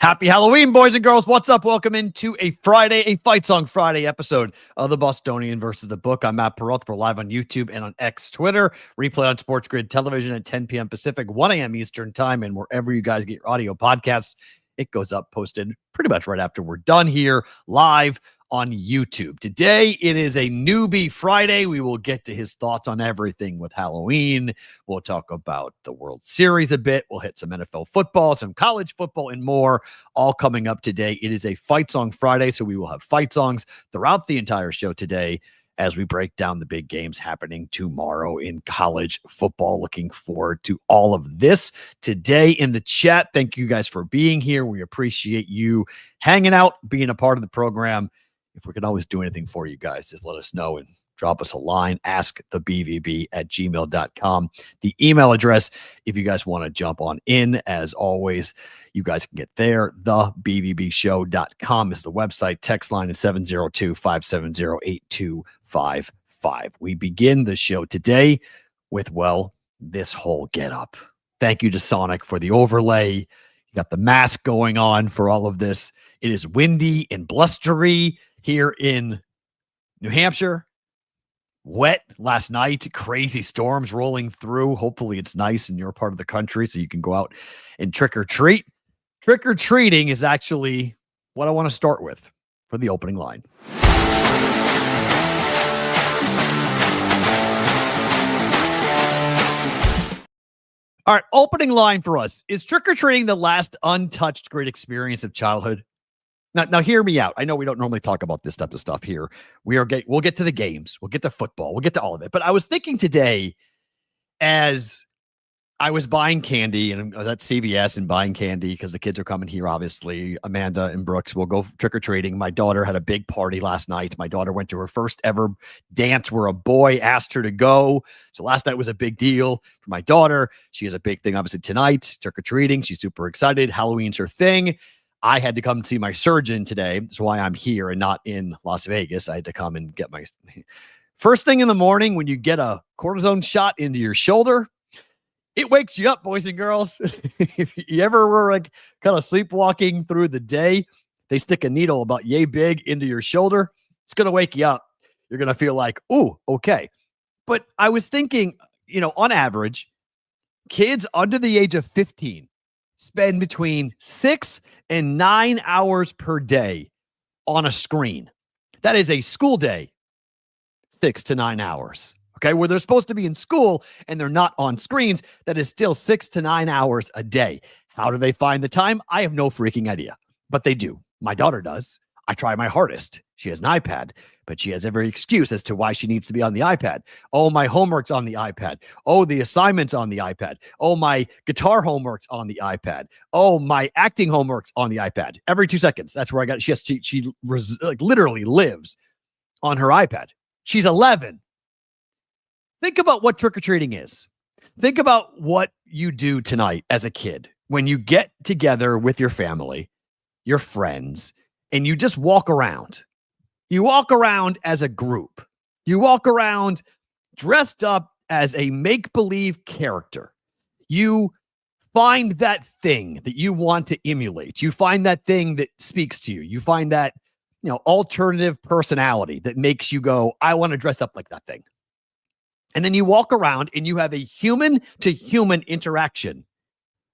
Happy Halloween, boys and girls. What's up? Welcome into a Fight Song Friday episode of the Bostonian versus the Book. I'm Matt Peralta. We're live on YouTube and on X Twitter. Replay on Sports Grid Television at 10 p.m. Pacific, 1 a.m. Eastern Time, and wherever you guys get your audio podcasts, it goes up posted pretty much right after we're done here live on YouTube. Today, it is a Newby Friday. We will get to his thoughts on everything with Halloween. We'll talk about the World Series a bit. We'll hit some NFL football, some college football, and more, all coming up today. It is a Fight Song Friday, so we will have fight songs throughout the entire show today as we break down the big games happening tomorrow in college football. Looking forward to all of this today in the chat. Thank you guys for being here. We appreciate you hanging out, being a part of the program. If we can always do anything for you guys, just let us know and drop us a line. AskTheBVB@gmail.com. The email address, if you guys want to jump on in, as always, you guys can get there. TheBVBShow.com is the website. Text line is 702-570-8255. We begin the show today with, well, this whole getup. Thank you to Sonic for the overlay. You got the mask going on for all of this. It is windy and blustery here in New Hampshire. Wet last night, crazy storms rolling through. Hopefully it's nice in your part of the country so you can go out and trick or treat. Trick or treating is actually what I want to start with for the opening line. All right, opening line for us. Is trick or treating the last untouched great experience of childhood? Now, hear me out. I know we don't normally talk about this type of stuff here. We'll get to the games. We'll get to football. We'll get to all of it. But I was thinking today, as I was buying candy, and I was at CVS and buying candy because the kids are coming here, obviously. Amanda and Brooks will go trick-or-treating. My daughter had a big party last night. My daughter went to her first ever dance where a boy asked her to go. So last night was a big deal for my daughter. She has a big thing, obviously, tonight, trick-or-treating. She's super excited. Halloween's her thing. I had to come see my surgeon today. That's why I'm here and not in Las Vegas. I had to come and get my first thing in the morning. When you get a cortisone shot into your shoulder, it wakes you up, boys and girls. If you ever were like kind of sleepwalking through the day, they stick a needle about yay big into your shoulder. It's going to wake you up. You're going to feel like, ooh, okay. But I was thinking, on average, kids under the age of 15 spend between 6 and 9 hours per day on a screen. That is a school day, 6 to 9 hours. Okay, where they're supposed to be in school and they're not on screens, that is still 6 to 9 hours a day. How do they find the time? I have no freaking idea, but they do. My daughter does. I try my hardest. She has an iPad, but she has every excuse as to why she needs to be on the iPad. Oh, my homework's on the iPad. Oh, the assignment's on the iPad. Oh, my guitar homework's on the iPad. Oh, my acting homework's on the iPad. Every 2 seconds. That's where I got it. She literally lives on her iPad. She's 11. Think about what trick-or-treating is. Think about what you do tonight as a kid when you get together with your family, your friends, and you just walk around. You walk around as a group. You walk around dressed up as a make-believe character. You find that thing that you want to emulate. You find that thing that speaks to you. You find that, alternative personality that makes you go, I want to dress up like that thing. And then you walk around and you have a human-to-human interaction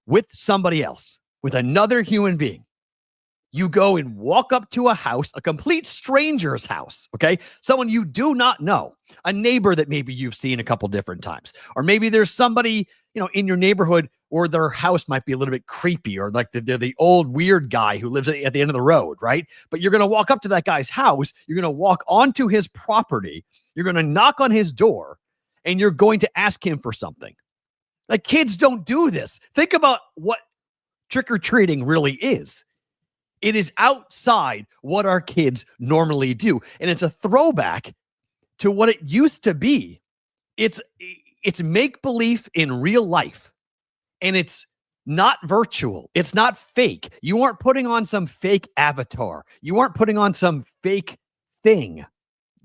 with somebody else, with another human being. You go and walk up to a house, a complete stranger's house, okay? Someone you do not know, a neighbor that maybe you've seen a couple different times. Or maybe there's somebody, in your neighborhood or their house might be a little bit creepy, or like they're the old weird guy who lives at the end of the road, right? But you're going to walk up to that guy's house. You're going to walk onto his property. You're going to knock on his door, and you're going to ask him for something. Like, kids don't do this. Think about what trick-or-treating really is. It is outside what our kids normally do. And it's a throwback to what it used to be. It's make-believe in real life. And it's not virtual. It's not fake. You aren't putting on some fake avatar. You aren't putting on some fake thing,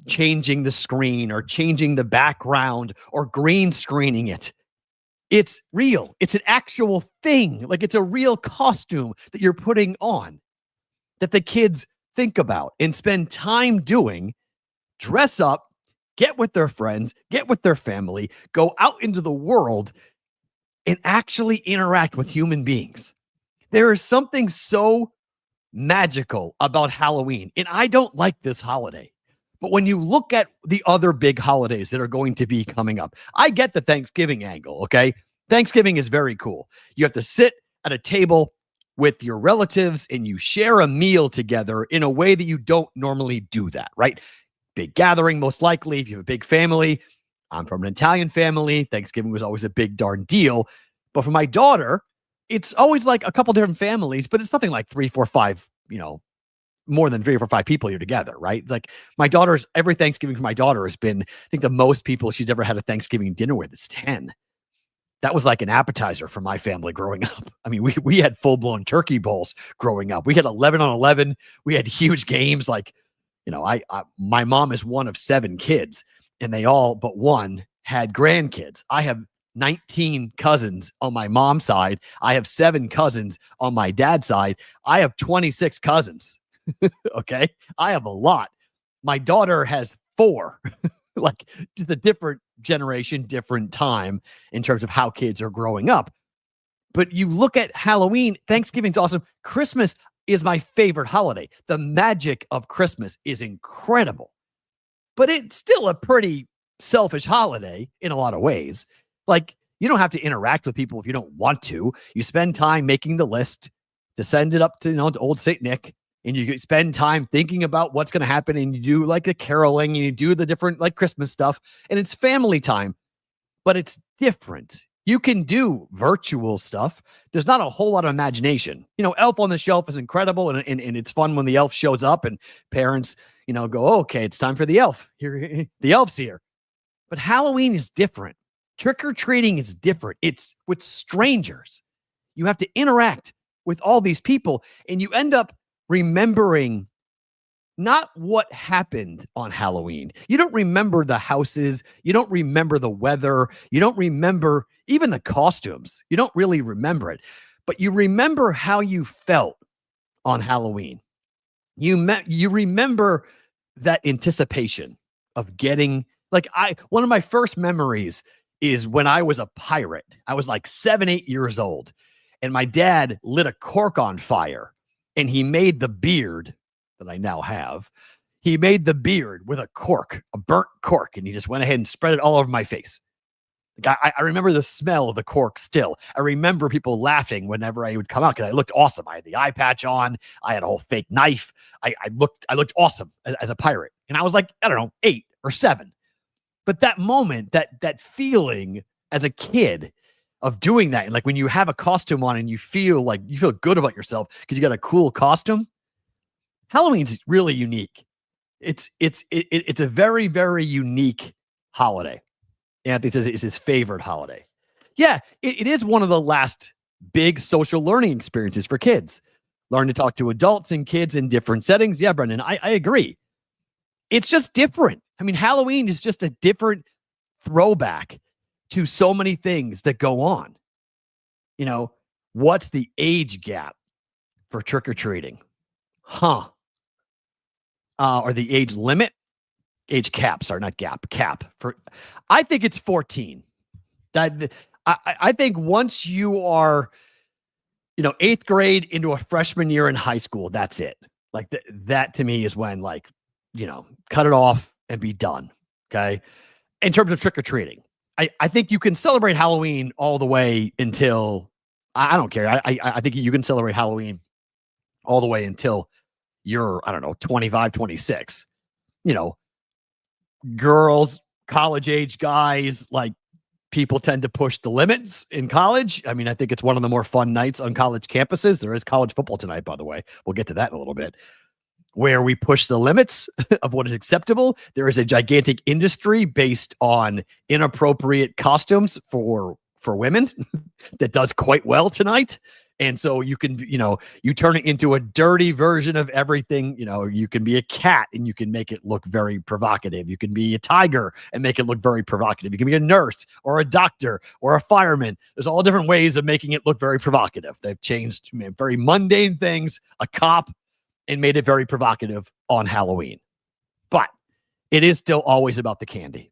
changing the screen or changing the background or green screening it. It's real. It's an actual thing. Like it's a real costume that you're putting on that the kids think about and spend time doing. Dress up, get with their friends, get with their family, go out into the world and actually interact with human beings. There is something so magical about Halloween. And I don't like this holiday. But when you look at the other big holidays that are going to be coming up, I get the Thanksgiving angle, okay? Thanksgiving is very cool. You have to sit at a table with your relatives and you share a meal together in a way that you don't normally do that, right? Big gathering, most likely, if you have a big family. I'm from an Italian family. Thanksgiving was always a big darn deal. But for my daughter, it's always like a couple different families, but it's nothing like 3, 4, 5, more than 3 or 5 people here together, right? It's like every Thanksgiving for my daughter has been, I think the most people she's ever had a Thanksgiving dinner with is 10. That was like an appetizer for my family growing up. I mean, we had full-blown turkey bowls growing up. We had 11 on 11. We had huge games like, my mom is one of 7 kids, and they all but one had grandkids. I have 19 cousins on my mom's side. I have 7 cousins on my dad's side. I have 26 cousins. Okay. I have a lot. My daughter has 4, like just a different generation, different time in terms of how kids are growing up. But you look at Halloween, Thanksgiving's awesome. Christmas is my favorite holiday. The magic of Christmas is incredible, but it's still a pretty selfish holiday in a lot of ways. Like you don't have to interact with people if you don't want to. You spend time making the list to send it up to, to old Saint Nick, and you spend time thinking about what's going to happen. And you do like the caroling and you do the different like Christmas stuff, and it's family time, but it's different. You can do virtual stuff. There's not a whole lot of imagination. Elf on the Shelf is incredible, and it's fun when the elf shows up and parents, go, oh, okay, it's time for the elf. Here, the elf's here. But Halloween is different. Trick-or-treating is different. It's with strangers. You have to interact with all these people, and you end up remembering not what happened on Halloween. You don't remember the houses. You don't remember the weather. You don't remember even the costumes. You don't really remember it, but you remember how you felt on Halloween. You remember that anticipation of getting one of my first memories is when I was a pirate. I was like 7, 8 years old, and my dad lit a cork on fire, and he made the beard that I now have. He made the beard with a cork, a burnt cork, and he just went ahead and spread it all over my face. I remember the smell of the cork still. I remember people laughing whenever I would come out because I looked awesome. I had the eye patch on. I had a whole fake knife. I looked awesome as a pirate. And I was like, I don't know, 8 or 7. But that moment, that feeling as a kid of doing that, and like when you have a costume on and you feel good about yourself because you got a cool costume. Halloween's really unique. It's a very, very unique holiday. Anthony says it's his favorite holiday. Yeah, it is one of the last big social learning experiences for kids. Learn to talk to adults and kids in different settings. Yeah, Brendan, I agree. It's just different. I mean, Halloween is just a different throwback to so many things that go on. What's the age gap for trick-or-treating? Or the age limit? Age cap, sorry, not gap, cap. I think it's 14. I think once you are, 8th grade into a freshman year in high school, that's it. Like that to me is when cut it off and be done. Okay. In terms of trick-or-treating, I think you can celebrate Halloween all the way until, I don't care. I think you can celebrate Halloween all the way until you're, 25, 26, girls, college age guys, like people tend to push the limits in college. I mean, I think it's one of the more fun nights on college campuses. There is college football tonight, by the way. We'll get to that in a little bit, where we push the limits of what is acceptable. There is a gigantic industry based on inappropriate costumes for women that does quite well tonight. And so you can, you turn it into a dirty version of everything. You can be a cat and you can make it look very provocative. You can be a tiger and make it look very provocative. You can be a nurse or a doctor or a fireman. There's all different ways of making it look very provocative. They've changed very mundane things, a cop, and made it very provocative on Halloween. But it is still always about the candy.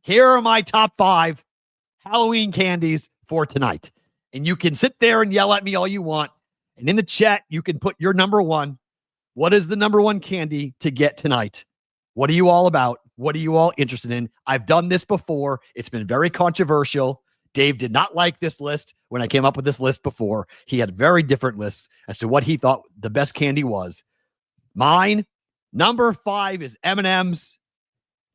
Here are my top 5 Halloween candies for tonight. And you can sit there and yell at me all you want. And in the chat, you can put your number 1. What is the number 1 candy to get tonight? What are you all about? What are you all interested in? I've done this before. It's been very controversial. Dave did not like this list when I came up with this list before. He had very different lists as to what he thought the best candy was. Mine, number 5 is M&M's.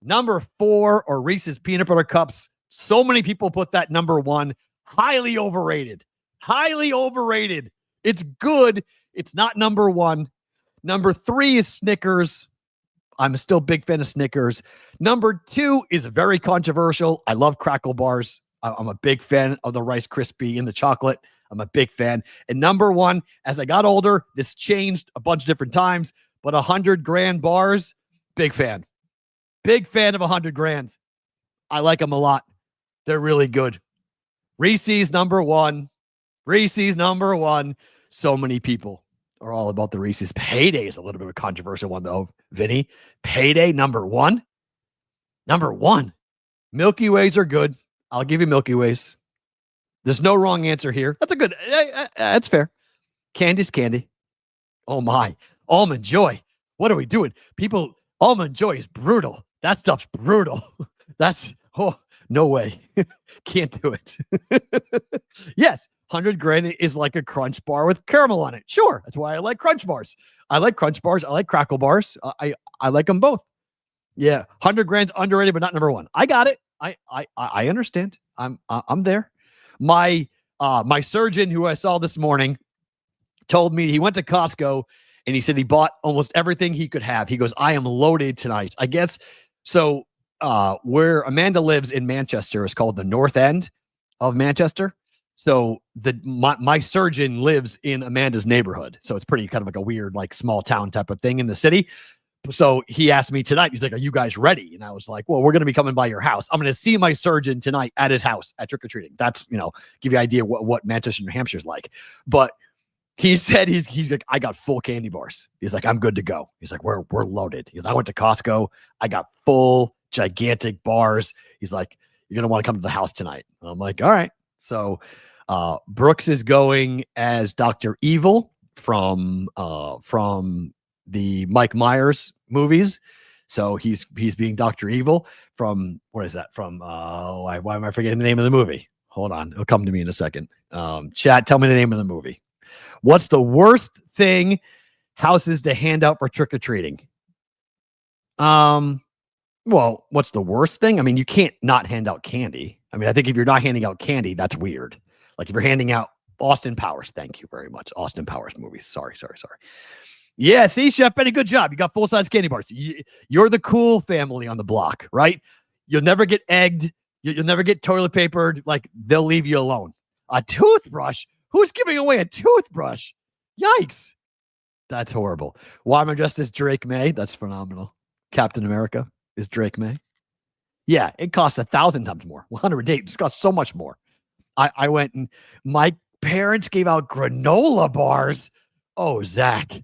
Number 4 are Reese's Peanut Butter Cups. So many people put that number 1. Highly overrated. Highly overrated. It's good. It's not number 1. Number 3 is Snickers. I'm still a big fan of Snickers. Number 2 is very controversial. I love Crackle Bars. I'm a big fan of the Rice Krispie in the chocolate. I'm a big fan. And number 1, as I got older, this changed a bunch of different times, but 100 grand bars, big fan. Big fan of 100 grands. I like them a lot. They're really good. Reese's number 1. Reese's number 1. So many people are all about the Reese's. Payday is a little bit of a controversial one, though, Vinny. Payday number 1. Number 1. Milky Ways are good. I'll give you Milky Ways. There's no wrong answer here. That's a good. That's fair. Candy's candy. Oh my. Almond Joy. What are we doing? People, Almond Joy is brutal. That stuff's brutal. No way. Can't do it. Yes, 100 grand is like a Crunch bar with caramel on it. Sure. That's why I like Crunch bars. I like Crunch bars. I like Crackle bars. I like them both. Yeah, 100 grand's underrated, but not number 1. I got it. I understand. I'm there. My surgeon, who I saw this morning, told me he went to Costco and he said he bought almost everything he could have. He goes, I am loaded tonight. I guess so. Where Amanda lives in Manchester is called the North End of Manchester. So my surgeon lives in Amanda's neighborhood. So it's pretty kind of like a weird, like small town type of thing in the city. So he asked me tonight, he's like, are you guys ready? And I was like, well, we're going to be coming by your house. I'm going to see my surgeon tonight at his house at trick-or-treating. That's, give you an idea what Manchester, New Hampshire is like. But he said he's like, I got full candy bars. He's like, I'm good to go. He's like, we're loaded. He's like, I went to Costco. I got full gigantic bars. He's like, you're going to want to come to the house tonight. I'm like, all right. So Brooks is going as Dr. Evil from the Mike Myers movies. So he's being Dr. Evil from, what is that? From, why am I forgetting the name of the movie? Hold on. It'll come to me in a second. Chat, tell me the name of the movie. What's the worst thing houses to hand out for trick-or-treating? Well, what's the worst thing? I mean, you can't not hand out candy. I mean, I think if you're not handing out candy, that's weird. Like if you're handing out Austin Powers, thank you very much. Austin Powers movies. Sorry. Yeah, see, Chef Benny, good job. You got full-size candy bars. You're the cool family on the block, right? You'll never get egged. You'll never get toilet papered. Like, they'll leave you alone. A toothbrush? Who's giving away a toothbrush? Yikes. That's horrible. Why am I dressed as Drake May? That's phenomenal. Captain America is Drake May. Yeah, it costs 1,000 times more. 108. It costs so much more. I went and my parents gave out granola bars. Oh, Zach.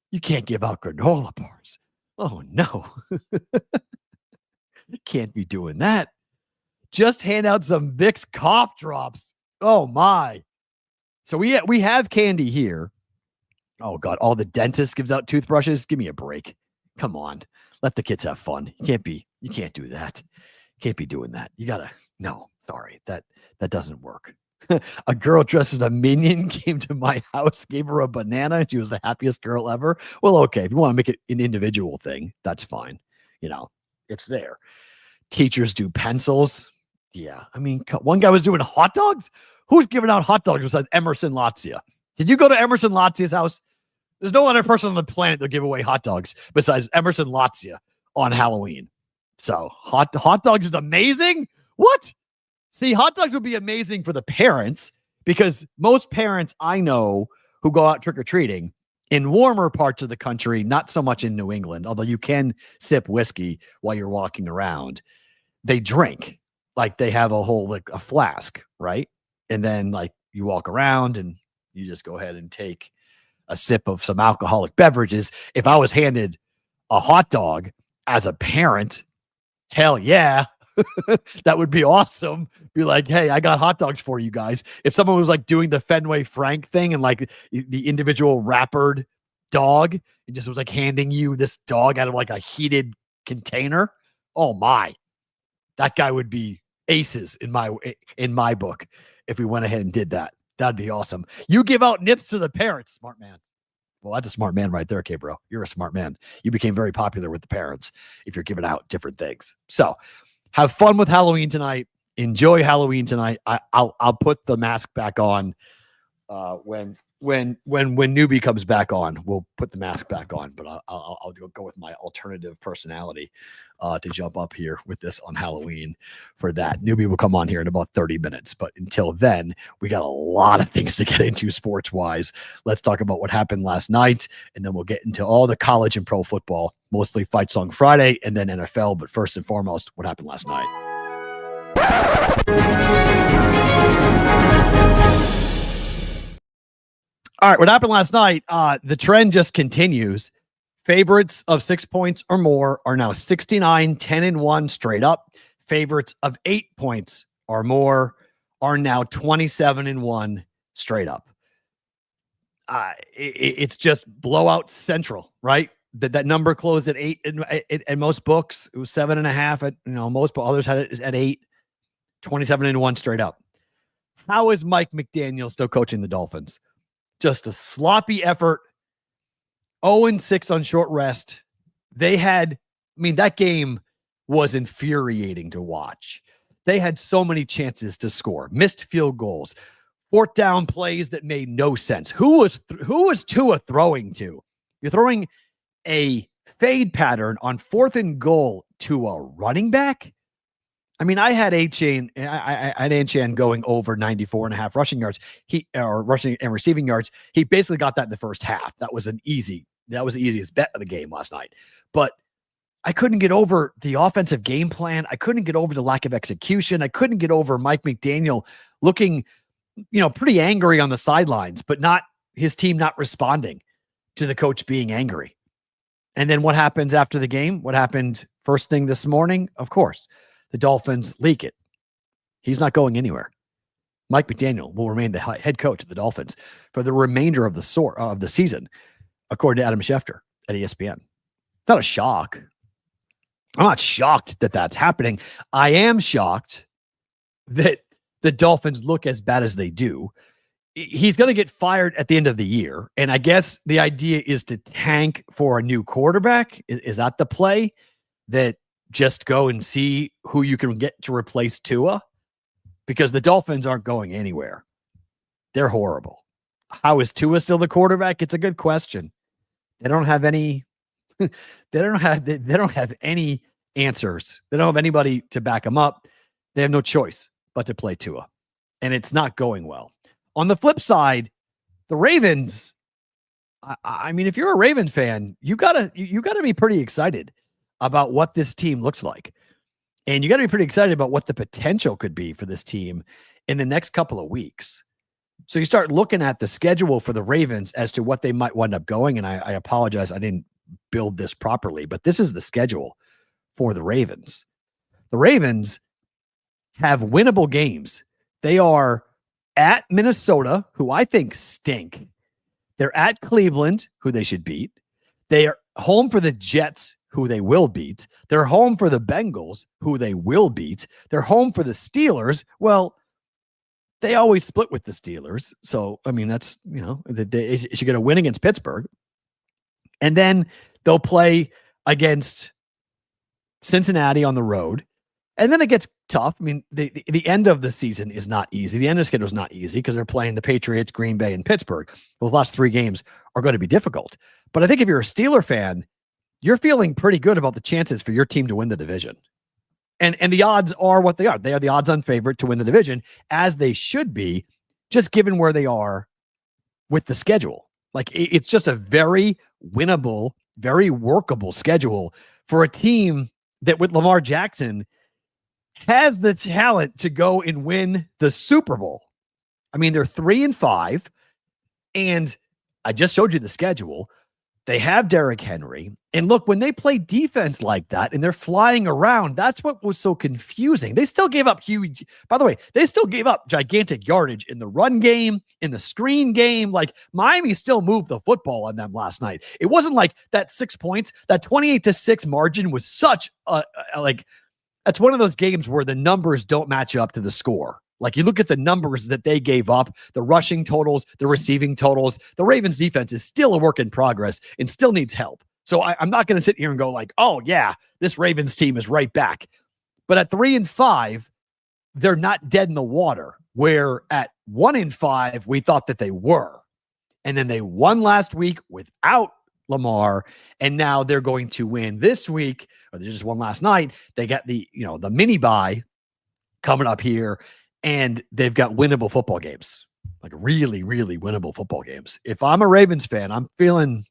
You can't give out granola bars. Oh, no. You can't be doing that. Just hand out some Vicks cough drops. Oh, my. So we have candy here. Oh, God. All the dentists gives out toothbrushes. Give me a break. Come on. Let the kids have fun. You can't do that. You can't be doing that. No, sorry. That doesn't work. A girl dressed as a minion came to my house, gave her a banana, and she was the happiest girl ever. Well, okay, if you want to make it an individual thing, that's fine. It's there. Teachers do pencils. Yeah, I mean, one guy was doing hot dogs. Who's giving out hot dogs besides Emerson Latzia? Did you go to Emerson Latzia's house? There's no other person on the planet that give away hot dogs besides Emerson Latzia on Halloween. So hot dogs is amazing. What? See, hot dogs would be amazing for the parents because most parents I know who go out trick-or-treating in warmer parts of the country, not so much in New England, although you can sip whiskey while you're walking around, they drink. Like they have a whole, like a flask, right? And then like you walk around and you just go ahead and take a sip of some alcoholic beverages. If I was handed a hot dog as a parent, hell yeah, that would be awesome. Be like, hey, I got hot dogs for you guys. If someone was like doing the Fenway Frank thing and like the individual wrappered dog and just was like handing you this dog out of like a heated container, oh my, that guy would be aces in my book. If we went ahead and did that, that'd be awesome. You give out nips to the parents, smart man. Well, that's a smart man right there, okay, bro. You're a smart man. You became very popular with the parents if you're giving out different things. So have fun with Halloween tonight. Enjoy Halloween tonight. I'll put the mask back on when Newby comes back on. We'll put the mask back on, but I'll go with my alternative personality to jump up here with this on Halloween for that. Newby will come on here in about 30 minutes, but until then, we got a lot of things to get into sports-wise. Let's talk about what happened last night, and then we'll get into all the college and pro football, mostly Fight Song Friday, and then NFL, but first and foremost, what happened last night. All right, what happened last night, the trend just continues. Favorites of 6 points or more are now 69, 10-1 straight up. Favorites of 8 points or more are now 27-1 straight up. It's just blowout central, right? That number closed at 8 in most books. It was 7.5 at most, but others had it at 8. 27-1 straight up. How is Mike McDaniel still coaching the Dolphins? Just a sloppy effort. 0-6 on short rest. That game was infuriating to watch. They had so many chances to score, missed field goals, fourth down plays that made no sense. Who was Tua throwing to? You're throwing a fade pattern on 4th and goal to a running back? I mean, I had Achane going over 94.5 rushing yards. Rushing and receiving yards. He basically got that in the first half. That was the easiest bet of the game last night. But I couldn't get over the offensive game plan. I couldn't get over the lack of execution. I couldn't get over Mike McDaniel looking, pretty angry on the sidelines, but not his team not responding to the coach being angry. And then what happens after the game? What happened first thing this morning? Of course, the Dolphins leak it. He's not going anywhere. Mike McDaniel will remain the head coach of the Dolphins for the remainder of the season, according to Adam Schefter at ESPN. Not a shock. I'm not shocked that that's happening. I am shocked that the Dolphins look as bad as they do. He's going to get fired at the end of the year. And I guess the idea is to tank for a new quarterback. Is that the play? That just go and see who you can get to replace Tua? Because the Dolphins aren't going anywhere. They're horrible. How is Tua still the quarterback? It's a good question. They don't have any they don't have any answers. They don't have anybody to back them up. They have no choice but to play Tua. And it's not going well. On the flip side, the Ravens, I mean, if you're a Ravens fan, you gotta be pretty excited about what this team looks like. And you got to be pretty excited about what the potential could be for this team in the next couple of weeks. So you start looking at the schedule for the Ravens as to what they might wind up going. And I apologize, I didn't build this properly, but this is the schedule for the Ravens. The Ravens have winnable games. They are at Minnesota, who I think stink. They're at Cleveland, who they should beat. They are home for the Jets, who they will beat. They're home for the Bengals, who they will beat. They're home for the Steelers. Well, they always split with the Steelers. So, I mean, that's, they should get a win against Pittsburgh. And then they'll play against Cincinnati on the road. And then it gets tough. I mean, the end of the season is not easy. The end of the schedule is not easy because they're playing the Patriots, Green Bay, and Pittsburgh. Those last 3 games are going to be difficult. But I think if you're a Steeler fan, you're feeling pretty good about the chances for your team to win the division. And the odds are what they are. They are the odds-on favorite to win the division, as they should be, just given where they are with the schedule. Like it's just a very winnable, very workable schedule for a team that with Lamar Jackson has the talent to go and win the Super Bowl. I mean, they're 3-5, and I just showed you the schedule. They have Derrick Henry. And look, when they play defense like that and they're flying around, that's what was so confusing. They still gave up they still gave up gigantic yardage in the run game, in the screen game. Like Miami still moved the football on them last night. It wasn't like that 6 points, that 28-6 margin was such that's one of those games where the numbers don't match up to the score. Like you look at the numbers that they gave up, the rushing totals, the receiving totals, the Ravens defense is still a work in progress and still needs help. So I'm not going to sit here and go like, oh yeah, this Ravens team is right back. But at 3-5, they're not dead in the water, where at 1-5, we thought that they were. And then they won last week without Lamar, and now they're going to win this week, or they just won last night. They got the mini bye coming up here. And they've got winnable football games, like really, really winnable football games. If I'm a Ravens fan, I'm feeling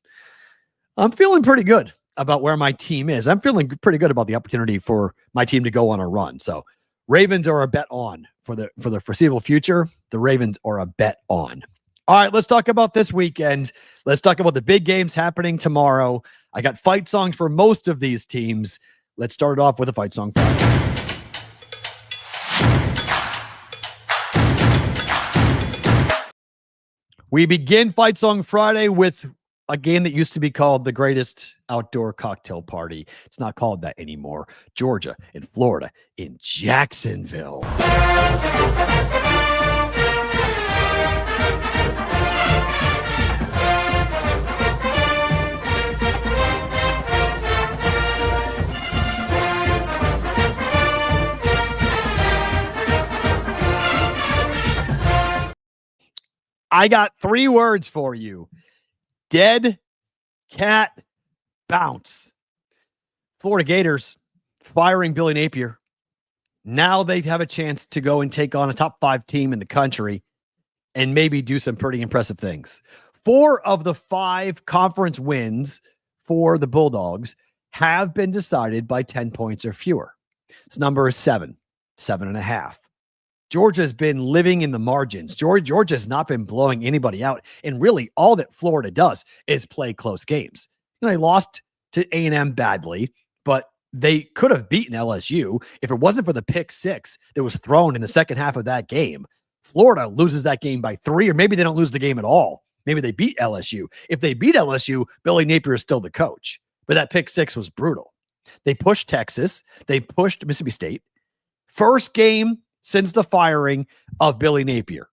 pretty good about where my team is. I'm feeling pretty good about the opportunity for my team to go on a run. So Ravens are a bet on for the foreseeable future. The Ravens are a bet on. All right, let's talk about this weekend. Let's talk about the big games happening tomorrow. I got fight songs for most of these teams. Let's start off with a fight song. We begin Fight Song Friday with a game that used to be called the greatest outdoor cocktail party. It's not called that anymore. Georgia and Florida in Jacksonville. I got 3 words for you. Dead cat bounce. Florida Gators firing Billy Napier. Now they have a chance to go and take on a top 5 team in the country and maybe do some pretty impressive things. 4 of the 5 conference wins for the Bulldogs have been decided by 10 points or fewer. This number is 7.5. Georgia's been living in the margins. Georgia's not been blowing anybody out. And really, all that Florida does is play close games. They lost to A&M badly, but they could have beaten LSU if it wasn't for the pick 6 that was thrown in the second half of that game. Florida loses that game by 3, or maybe they don't lose the game at all. Maybe they beat LSU. If they beat LSU, Billy Napier is still the coach. But that pick 6 was brutal. They pushed Texas. They pushed Mississippi State. First game since the firing of Billy Napier.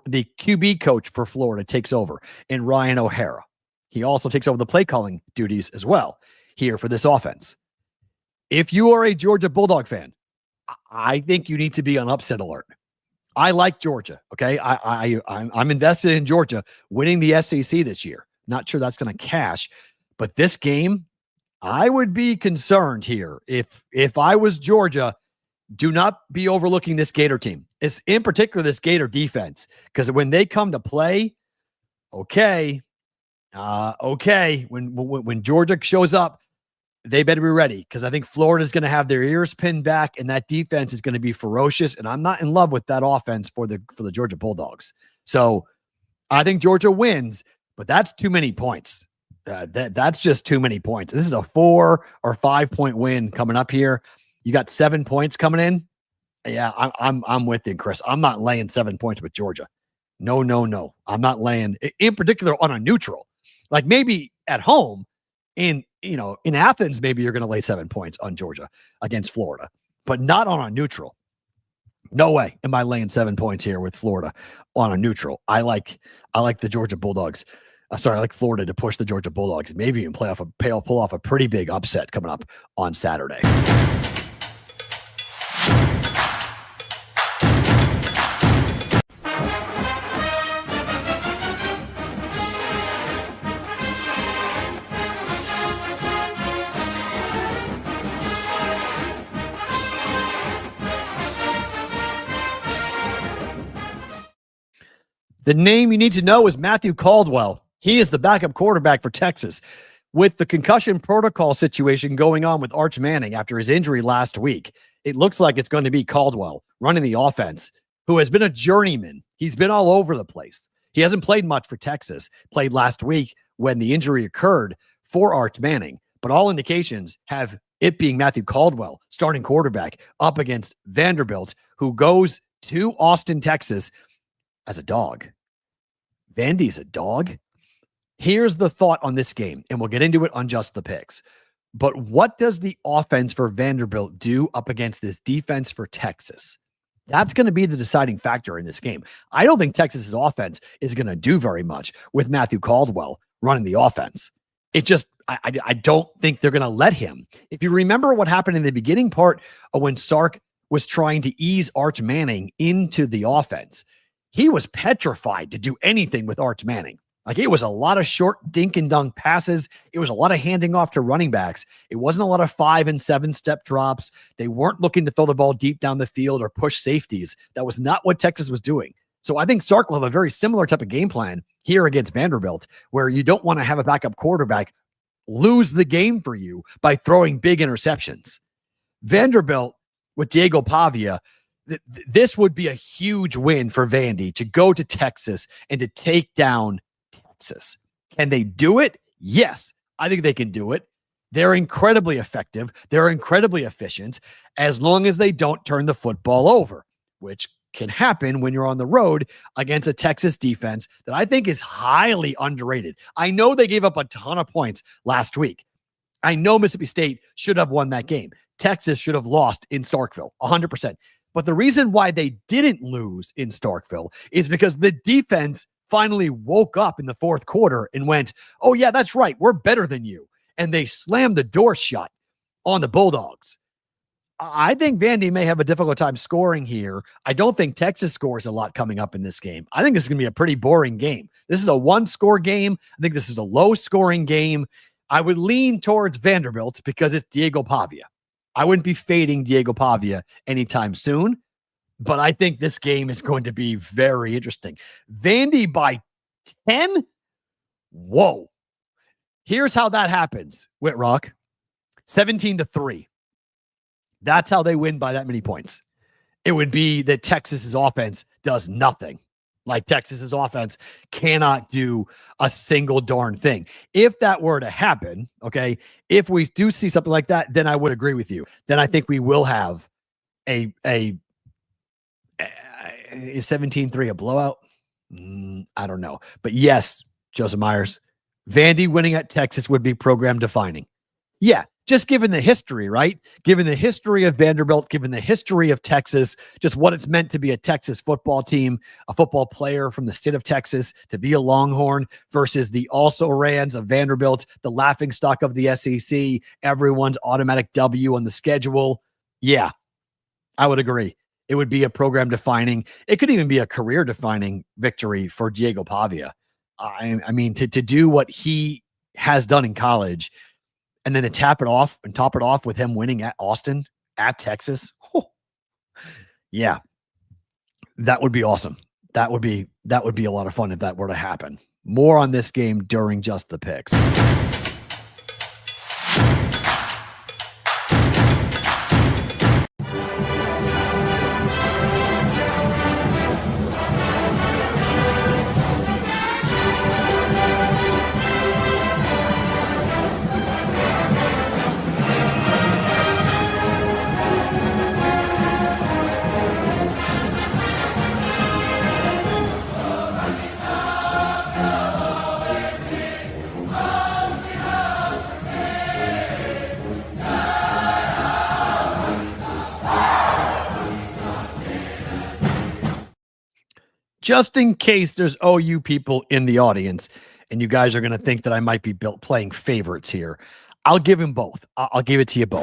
The QB coach for Florida takes over in Ryan O'Hara. He also takes over the play calling duties as well here for this offense. If you are a Georgia Bulldog fan, I think you need to be on upset alert. I like Georgia. Okay. I'm invested in Georgia winning the SEC this year. Not sure that's going to cash, but this game, I would be concerned here. If I was Georgia, do not be overlooking this Gator team. It's in particular this Gator defense, because when they come to play, when Georgia shows up, they better be ready, because I think Florida's going to have their ears pinned back, and that defense is going to be ferocious. And I'm not in love with that offense for the Georgia Bulldogs. So I think Georgia wins, but that's too many points. That's just too many points. This is a 4 or 5 point win coming up here. You got 7 points coming in. Yeah, I'm with you, Chris. I'm not laying 7 points with Georgia. No. I'm not laying, in particular, on a neutral. Like maybe at home in Athens, maybe you're going to lay 7 points on Georgia against Florida, but not on a neutral. No way am I laying 7 points here with Florida on a neutral. I like the Georgia Bulldogs. I like Florida to push the Georgia Bulldogs and maybe even pull off a pretty big upset coming up on Saturday. The name you need to know is Matthew Caldwell. He is the backup quarterback for Texas. With the concussion protocol situation going on with Arch Manning after his injury last week, it looks like it's going to be Caldwell running the offense, who has been a journeyman. He's been all over the place. He hasn't played much for Texas, played last week when the injury occurred for Arch Manning, but all indications have it being Matthew Caldwell, starting quarterback, up against Vanderbilt, who goes to Austin, Texas as a dog. Vandy's a dog. Here's the thought on this game, and we'll get into it on just the picks. But what does the offense for Vanderbilt do up against this defense for Texas? That's going to be the deciding factor in this game. I don't think Texas's offense is going to do very much with Matthew Caldwell running the offense. It just, I don't think they're going to let him. If you remember what happened in the beginning part of when Sark was trying to ease Arch Manning into the offense, he was petrified to do anything with Arch Manning. Like, it was a lot of short dink and dunk passes. It was a lot of handing off to running backs. It wasn't a lot of 5 and 7 step drops. They weren't looking to throw the ball deep down the field or push safeties. That was not what Texas was doing. So I think Sark will have a very similar type of game plan here against Vanderbilt, where you don't want to have a backup quarterback lose the game for you by throwing big interceptions. Vanderbilt with Diego Pavia, this would be a huge win for Vandy to go to Texas and to take down Texas. Can they do it? Yes, I think they can do it. They're incredibly effective. They're incredibly efficient as long as they don't turn the football over, which can happen when you're on the road against a Texas defense that I think is highly underrated. I know they gave up a ton of points last week. I know Mississippi State should have won that game. Texas should have lost in Starkville, 100%. But the reason why they didn't lose in Starkville is because the defense finally woke up in the fourth quarter and went, oh yeah, that's right, we're better than you. And they slammed the door shut on the Bulldogs. I think Vandy may have a difficult time scoring here. I don't think Texas scores a lot coming up in this game. I think this is going to be a pretty boring game. This is a one-score game. I think this is a low-scoring game. I would lean towards Vanderbilt because it's Diego Pavia. I wouldn't be fading Diego Pavia anytime soon, but I think this game is going to be very interesting. Vandy by 10? Whoa. Here's how that happens, Whitrock. 17-3. That's how they win by that many points. It would be that Texas's offense does nothing. Like, Texas's offense cannot do a single darn thing. If that were to happen, okay, if we do see something like that, then I would agree with you. Then I think we will have is 17-3 a blowout? I don't know. But yes, Joseph Myers, Vandy winning at Texas would be program defining. Yeah, just given the history, right? Given the history of Vanderbilt, given the history of Texas, just what it's meant to be a Texas football team, a football player from the state of Texas, to be a Longhorn versus the also-rans of Vanderbilt, the laughingstock of the SEC, everyone's automatic W on the schedule. Yeah, I would agree. It would be a program-defining. It could even be a career-defining victory for Diego Pavia. I mean, to do what he has done in college, and then to top it off with him winning at Austin, at Texas. Oh, yeah, that would be awesome. That would be a lot of fun if that were to happen. More on this game during Just the Picks. Just in case there's OU people in the audience and you guys are going to think that I might be playing favorites here, I'll give him both. I'll give it to you both.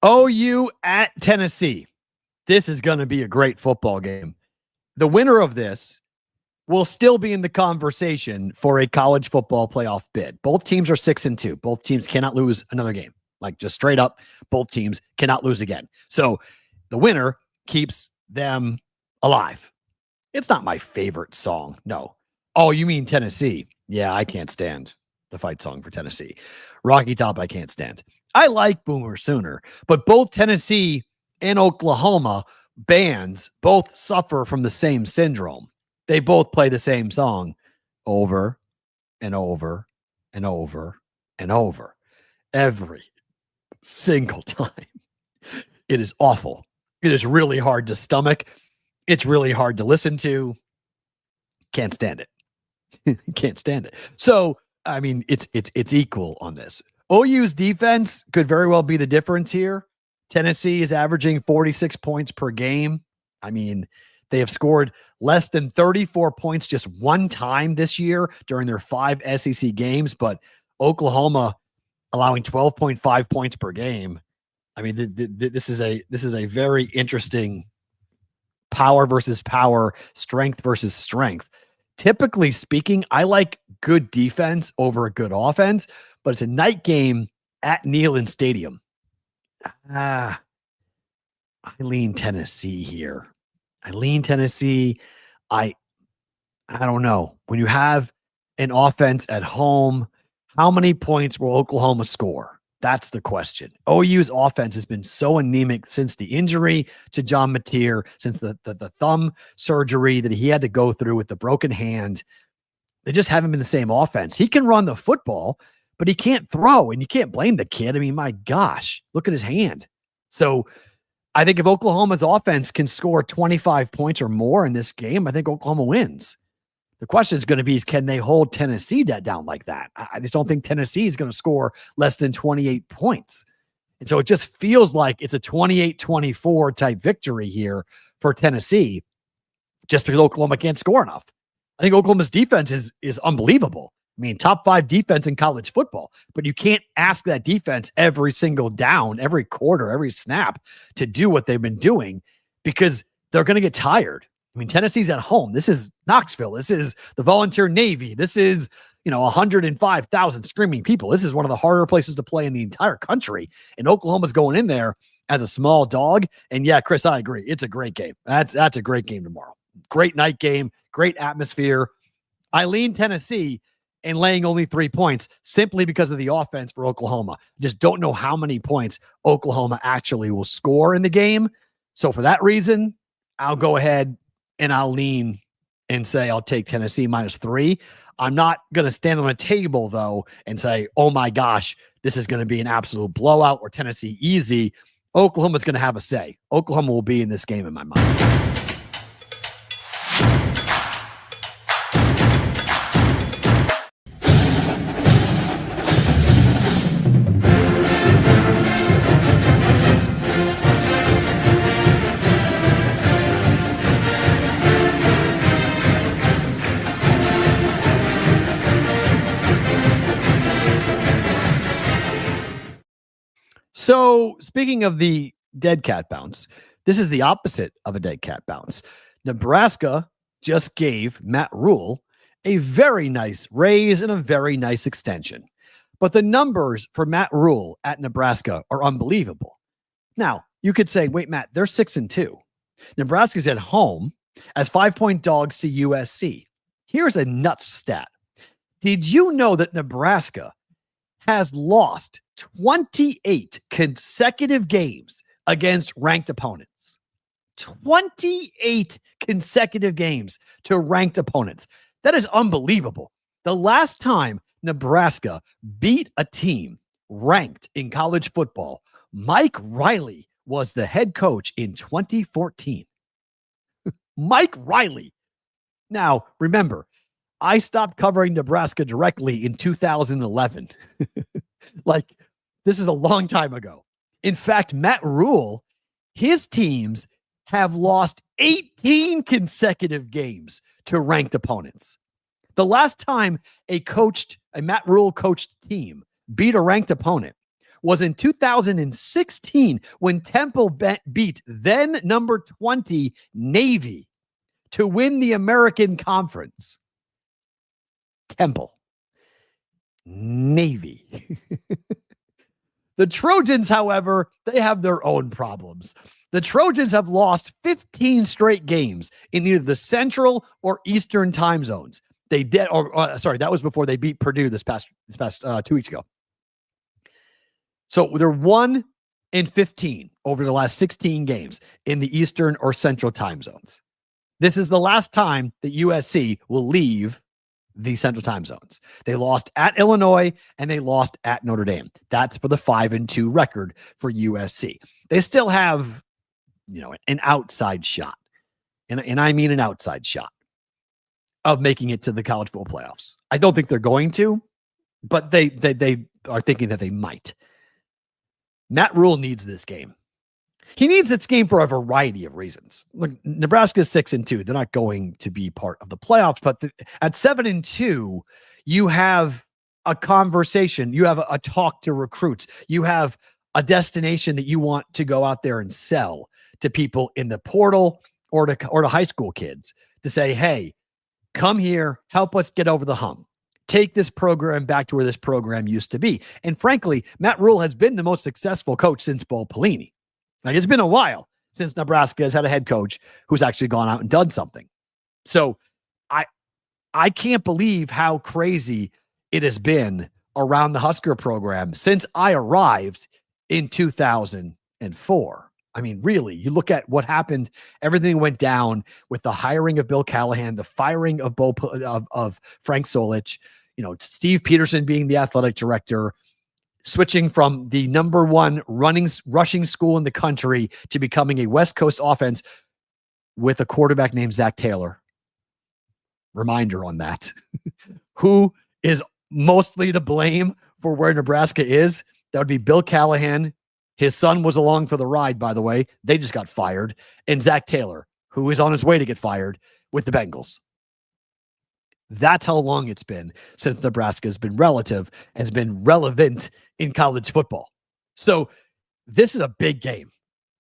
OU at Tennessee. This is going to be a great football game. the winner of this will still be in the conversation for a college football playoff bid. Both teams are 6-2. Both teams cannot lose another game. Like just straight up, both teams cannot lose again. So the winner keeps them alive. It's not my favorite song. No. Oh, you mean Tennessee? Yeah, I can't stand the fight song for Tennessee. Rocky Top, I can't stand. I like Boomer Sooner, but both Tennessee and Oklahoma bands both suffer from the same syndrome. They both play the same song over and over and over and over every single time. It is awful. It is really hard to stomach. It's really hard to listen to. Can't stand it. Can't stand it. So, I mean, it's equal on this. OU's defense could very well be the difference here. Tennessee is averaging 46 points per game. I mean, they have scored less than 34 points just one time this year during their 5 SEC games, but Oklahoma allowing 12.5 points per game. I mean, this is a very interesting power versus power, strength versus strength. Typically speaking, I like good defense over a good offense, but it's a night game at Neyland Stadium. I lean Tennessee here. I don't know. When you have an offense at home, how many points will Oklahoma score? That's the question. OU's offense has been so anemic since the injury to John Mateer, since the thumb surgery that he had to go through with the broken hand. They just haven't been the same offense. He can run the football, but he can't throw, and you can't blame the kid. I mean, my gosh, look at his hand. So I think if Oklahoma's offense can score 25 points or more in this game, I think Oklahoma wins. The question is going to be, can they hold Tennessee down like that? I just don't think Tennessee is going to score less than 28 points. And so it just feels like it's a 28-24 type victory here for Tennessee just because Oklahoma can't score enough. I think Oklahoma's defense is unbelievable. I mean, top 5 defense in college football, but you can't ask that defense every single down, every quarter, every snap to do what they've been doing because they're going to get tired. I mean, Tennessee's at home. This is Knoxville. This is the Volunteer Navy. This is, 105,000 screaming people. This is one of the harder places to play in the entire country. And Oklahoma's going in there as a small dog. And yeah, Chris, I agree. It's a great game. That's a great game tomorrow. Great night game, great atmosphere. I lean Tennessee and laying only 3 points simply because of the offense for Oklahoma. Just don't know how many points Oklahoma actually will score in the game. So for that reason, I'll go ahead and I'll lean and say I'll take Tennessee -3. I'm not going to stand on a table, though, and say, oh, my gosh, this is going to be an absolute blowout or Tennessee easy. Oklahoma's going to have a say. Oklahoma will be in this game in my mind. So speaking of the dead cat bounce, this is the opposite of a dead cat bounce. Nebraska just gave Matt Rule a very nice raise and a very nice extension. But the numbers for Matt Rule at Nebraska are unbelievable. Now, you could say, wait, Matt, they're 6-2. Nebraska's at home as 5-point dogs to USC. Here's a nuts stat. Did you know that Nebraska has lost 28 consecutive games against ranked opponents? 28 consecutive games to ranked opponents. That is unbelievable. The last time Nebraska beat a team ranked in college football, Mike Riley was the head coach in 2014. Mike Riley. Now, remember, I stopped covering Nebraska directly in 2011. Like, this is a long time ago. In fact, Matt Rule, his teams have lost 18 consecutive games to ranked opponents. The last time a Matt Rule coached team beat a ranked opponent was in 2016 when Temple beat then number 20 Navy to win the American Conference? Temple. Navy. The Trojans, however, they have their own problems. The Trojans have lost 15 straight games in either the Central or Eastern time zones. They did, sorry, that was before they beat Purdue this past 2 weeks ago. So they're 1-15 over the last 16 games in the Eastern or Central time zones. This is the last time that USC will leave the Central time zones. They lost at Illinois and they lost at Notre Dame. That's for the 5-2 record for USC. They still have, an outside shot. And I mean an outside shot of making it to the college football playoffs. I don't think they're going to, but they are thinking that they might. Matt Rule needs this game. He needs this game for a variety of reasons. Look, Nebraska's 6-2. They're not going to be part of the playoffs, but at 7-2, you have a conversation. You have a talk to recruits. You have a destination that you want to go out there and sell to people in the portal or to high school kids to say, hey, come here, help us get over the hump. Take this program back to where this program used to be. And frankly, Matt Rule has been the most successful coach since Bo Pelini. Like, it's been a while since Nebraska has had a head coach who's actually gone out and done something. So I can't believe how crazy it has been around the Husker program since I arrived in 2004. I mean, really, you look at what happened, everything went down with the hiring of Bill Callahan, the firing of Frank Solich, Steve Peterson being the athletic director, switching from the number one rushing school in the country to becoming a West Coast offense with a quarterback named Zach Taylor. Reminder on that. Who is mostly to blame for where Nebraska is? That would be Bill Callahan. His son was along for the ride, by the way. They just got fired. And Zach Taylor, who is on his way to get fired with the Bengals. That's how long it's been since Nebraska has been relevant in college football. So this is a big game.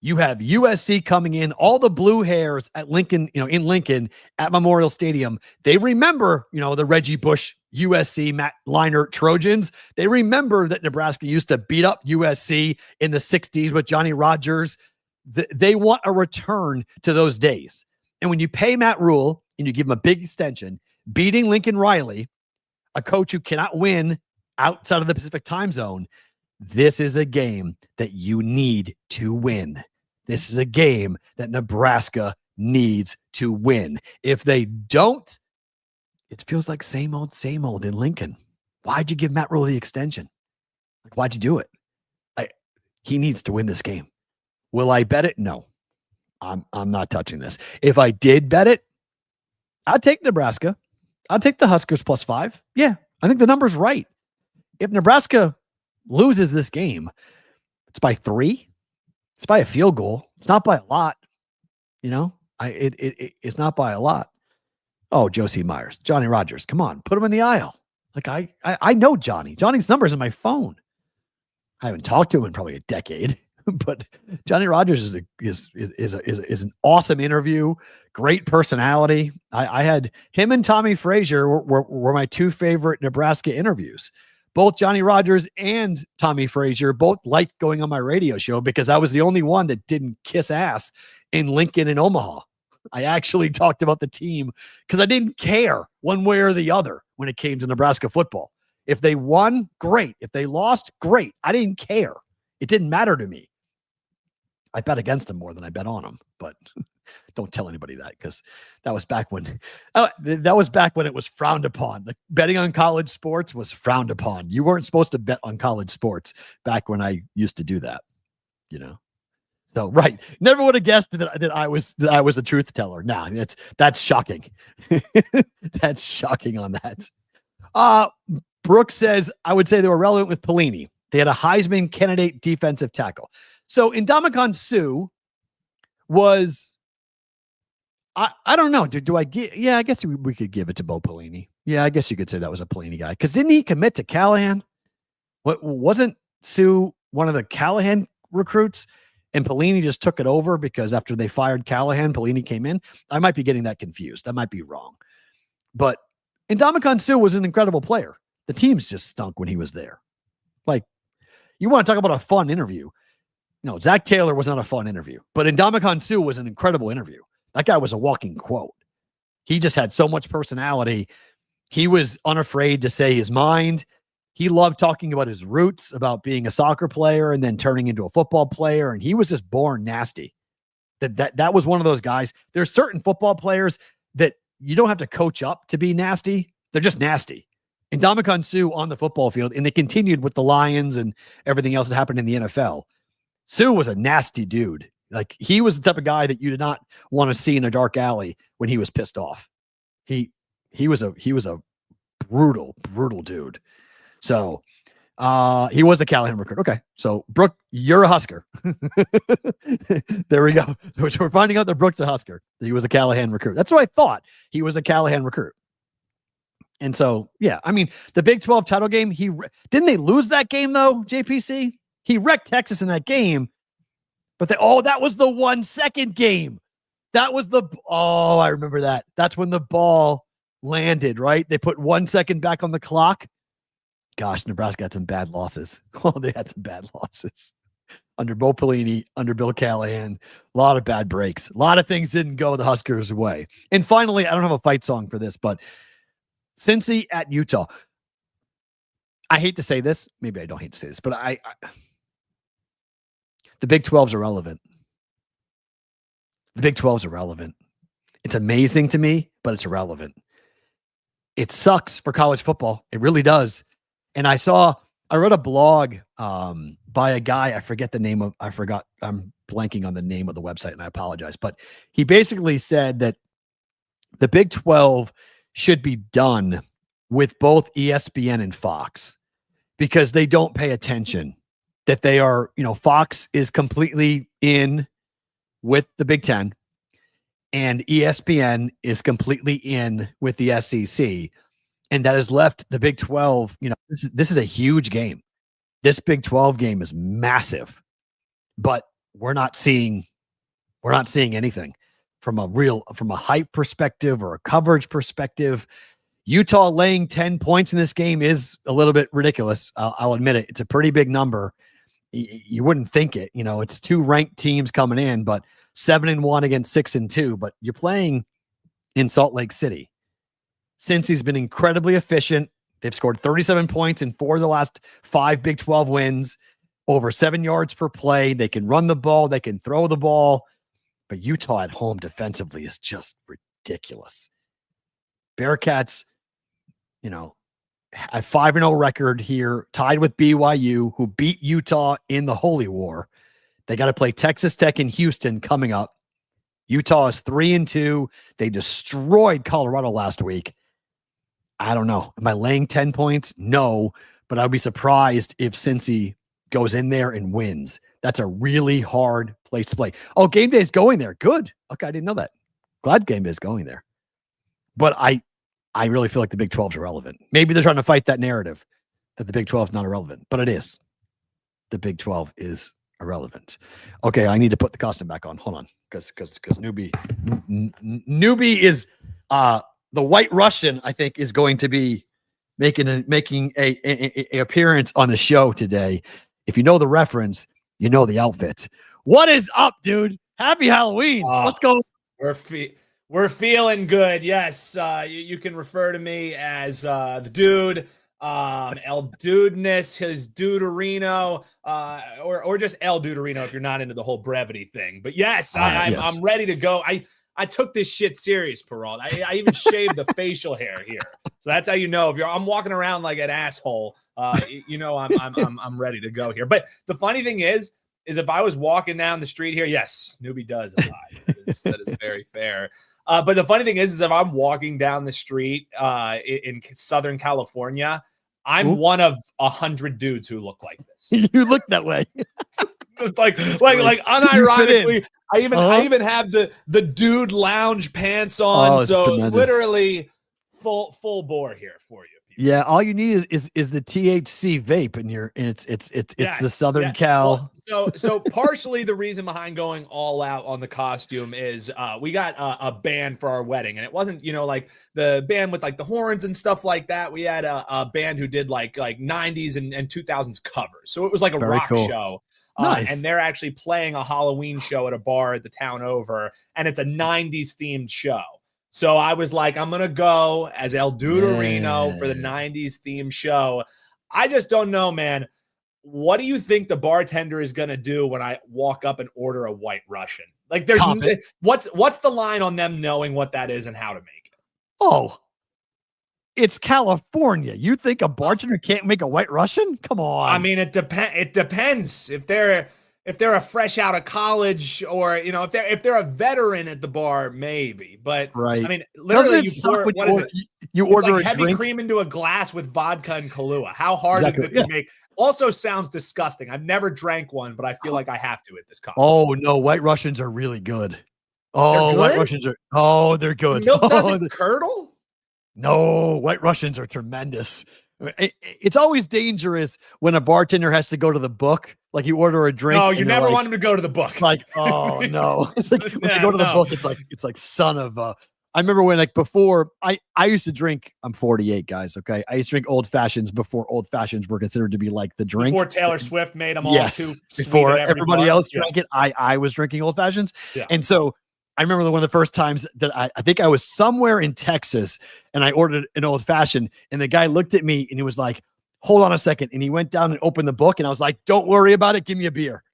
You have USC coming in, all the blue hairs at Lincoln, in Lincoln at Memorial Stadium. They remember, the Reggie Bush USC Matt Leinart Trojans. They remember that Nebraska used to beat up USC in the 60s with Johnny Rodgers. They want a return to those days. And when you pay Matt Rule and you give him a big extension, beating Lincoln Riley, a coach who cannot win outside of the Pacific time zone, this is a game that you need to win. This is a game that Nebraska needs to win. If they don't, it feels like same old in Lincoln. Why'd you give Matt Rule the extension? Like, why'd you do it? He needs to win this game. Will I bet it? No. I'm not touching this. If I did bet it, I'd take Nebraska. I'd take the Huskers +5. Yeah, I think the number's right. If Nebraska loses this game, it's by 3. It's by a field goal. It's not by a lot. It's not by a lot. Oh, Josie Myers, Johnny Rodgers, come on, put him in the aisle. Like I know Johnny. Johnny's number's in my phone. I haven't talked to him in probably a decade, but Johnny Rodgers is an awesome interview. Great personality. I had him and Tommy Frazier were my two favorite Nebraska interviews. Both Johnny Rodgers and Tommy Frazier both liked going on my radio show because I was the only one that didn't kiss ass in Lincoln and Omaha. I actually talked about the team because I didn't care one way or the other when it came to Nebraska football. If they won, great. If they lost, great. I didn't care. It didn't matter to me. I bet against them more than I bet on them, but don't tell anybody that because that was back when it was frowned upon. The betting on college sports was frowned upon. You weren't supposed to bet on college sports back when I used to do that, So right, never would have guessed that I was a truth teller. Nah, that's shocking. That's shocking on that. Brooks says I would say they were relevant with Pelini. They had a Heisman candidate defensive tackle. So Ndamukong Suh was, I don't know. Do I get? Yeah, I guess we could give it to Bo Pelini. Yeah, I guess you could say that was a Pelini guy because didn't he commit to Callahan? Wasn't Suh one of the Callahan recruits? and Pelini just took it over because after they fired Callahan, Pelini came in. I might be getting that confused. I might be wrong. But Ndamukong Suh was an incredible player. The teams just stunk when he was there. Like, you want to talk about a fun interview. No, Zach Taylor was not a fun interview, but Ndamukong Suh was an incredible interview. That guy was a walking quote. He just had so much personality. He was unafraid to say his mind. He loved talking about his roots, about being a soccer player and then turning into a football player. And he was just born nasty. That was one of those guys. There's certain football players that you don't have to coach up to be nasty. They're just nasty. And Ndamukong Suh on the football field, and it continued with the Lions and everything else that happened in the NFL. Suh was a nasty dude. Like, he was the type of guy that you did not want to see in a dark alley when he was pissed off. He was a brutal dude. So he was a Callahan recruit. Okay. So Brooke, you're a Husker. There we go. So we're finding out that Brooke's a Husker. He was a Callahan recruit. That's what I thought. He was a Callahan recruit. And so, yeah, I mean, the Big 12 title game, didn't they lose that game though, JPC? He wrecked Texas in that game, but that was the 1 second game. That was I remember that. That's when the ball landed, right? They put 1 second back on the clock. Gosh, Nebraska had some bad losses. Oh, they had some bad losses. Under Bo Pelini, under Bill Callahan, a lot of bad breaks. A lot of things didn't go the Huskers' way. And finally, I don't have a fight song for this, but Cincy at Utah. I hate to say this. Maybe I don't hate to say this, but the Big 12's irrelevant. The Big 12's irrelevant. It's amazing to me, but it's irrelevant. It sucks for college football. It really does. And I read a blog by a guy, I'm blanking on the name of the website and I apologize, but he basically said that the Big 12 should be done with both ESPN and Fox because they don't pay attention. That they are, Fox is completely in with the Big Ten and ESPN is completely in with the SEC. And that has left the Big 12, this is a huge game. This Big 12 game is massive, but we're not seeing anything from a hype perspective or a coverage perspective. Utah laying 10 points in this game is a little bit ridiculous. I'll admit it. It's a pretty big number. You wouldn't think it, it's two ranked teams coming in, but 7-1 against 6-2, but you're playing in Salt Lake City. Since he's been incredibly efficient, they've scored 37 points in 4 of the last 5 Big 12 wins, over 7 yards per play. They can run the ball. They can throw the ball, but Utah at home defensively is just ridiculous. Bearcats, a 5-0 record here, tied with BYU, who beat Utah in the Holy War. They got to play Texas Tech and Houston coming up. Utah is 3-2. They destroyed Colorado last week. I don't know. Am I laying 10 points? No, but I'd be surprised if Cincy goes in there and wins. That's a really hard place to play. Oh, game day is going there. Good. Okay, I didn't know that. Glad game day is going there. But I really feel like the Big 12 is irrelevant. Maybe they're trying to fight that narrative that the Big 12 is not irrelevant, but it is. The Big 12 is irrelevant. Okay, I need to put the costume back on. Hold on, because Newby is the White Russian. I think is going to be making a appearance on the show today. If you know the reference, you know the outfit. What is up, dude? Happy Halloween. What's going on? We're feeling good. Yes. You can refer to me as the dude, El Dudeness, his Duderino, or just El Duderino if you're not into the whole brevity thing. But yes, I'm ready to go. I took this shit serious, Peralt. I even shaved the facial hair here. So that's how you know if I'm walking around like an asshole, I'm ready to go here. But the funny thing is if I was walking down the street here, yes, Newby does lie. That is very fair. But the funny thing is if I'm walking down the street in Southern California, I'm one of 100 dudes who look like this. You look that way. like unironically, I even have the dude lounge pants on. So tremendous. Literally full bore here for you. Yeah, all you need is the THC vape in your, and it's the Southern Cal. Well, so partially the reason behind going all out on the costume is we got a band for our wedding, and it wasn't like the band with like the horns and stuff like that. We had a band who did like 90s and 2000s covers, so it was like a Very rock cool. show. Nice. And they're actually playing a Halloween show at a bar at the town over, and it's a 90s themed show. So I was like, I'm going to go as El Duderino for the 90s theme show. I just don't know, man. What do you think the bartender is going to do when I walk up and order a White Russian? Like, what's the line on them knowing what that is and how to make it? Oh, it's California. You think a bartender can't make a White Russian? Come on. I mean, it depends if they're a fresh out of college, or if they're a veteran at the bar, maybe. But right. I mean, literally, you order like a heavy drink? cream into a glass with vodka and Kahlua. How hard is it to make? Also, sounds disgusting. I've never drank one, but I feel like I have to at this concert. Oh no, White Russians are really good. Oh, good? White Russians are. Oh, they're good. Milk doesn't curdle. No, White Russians are tremendous. It's always dangerous when a bartender has to go to the book. Like you order a drink. No, you never want him to go to the book. Like, oh no. It's like when they go to the book, it's like son of a. I remember when before I used to drink. I'm 48, guys. Okay, I used to drink old fashions before old fashions were considered to be like the drink. Before Taylor Swift made them all too. Before everybody else drank it, I was drinking old fashions, and so. I remember one of the first times that I think I was somewhere in Texas and I ordered an old fashioned, and the guy looked at me and he was like, hold on a second. And he went down and opened the book, and I was like, don't worry about it. Give me a beer.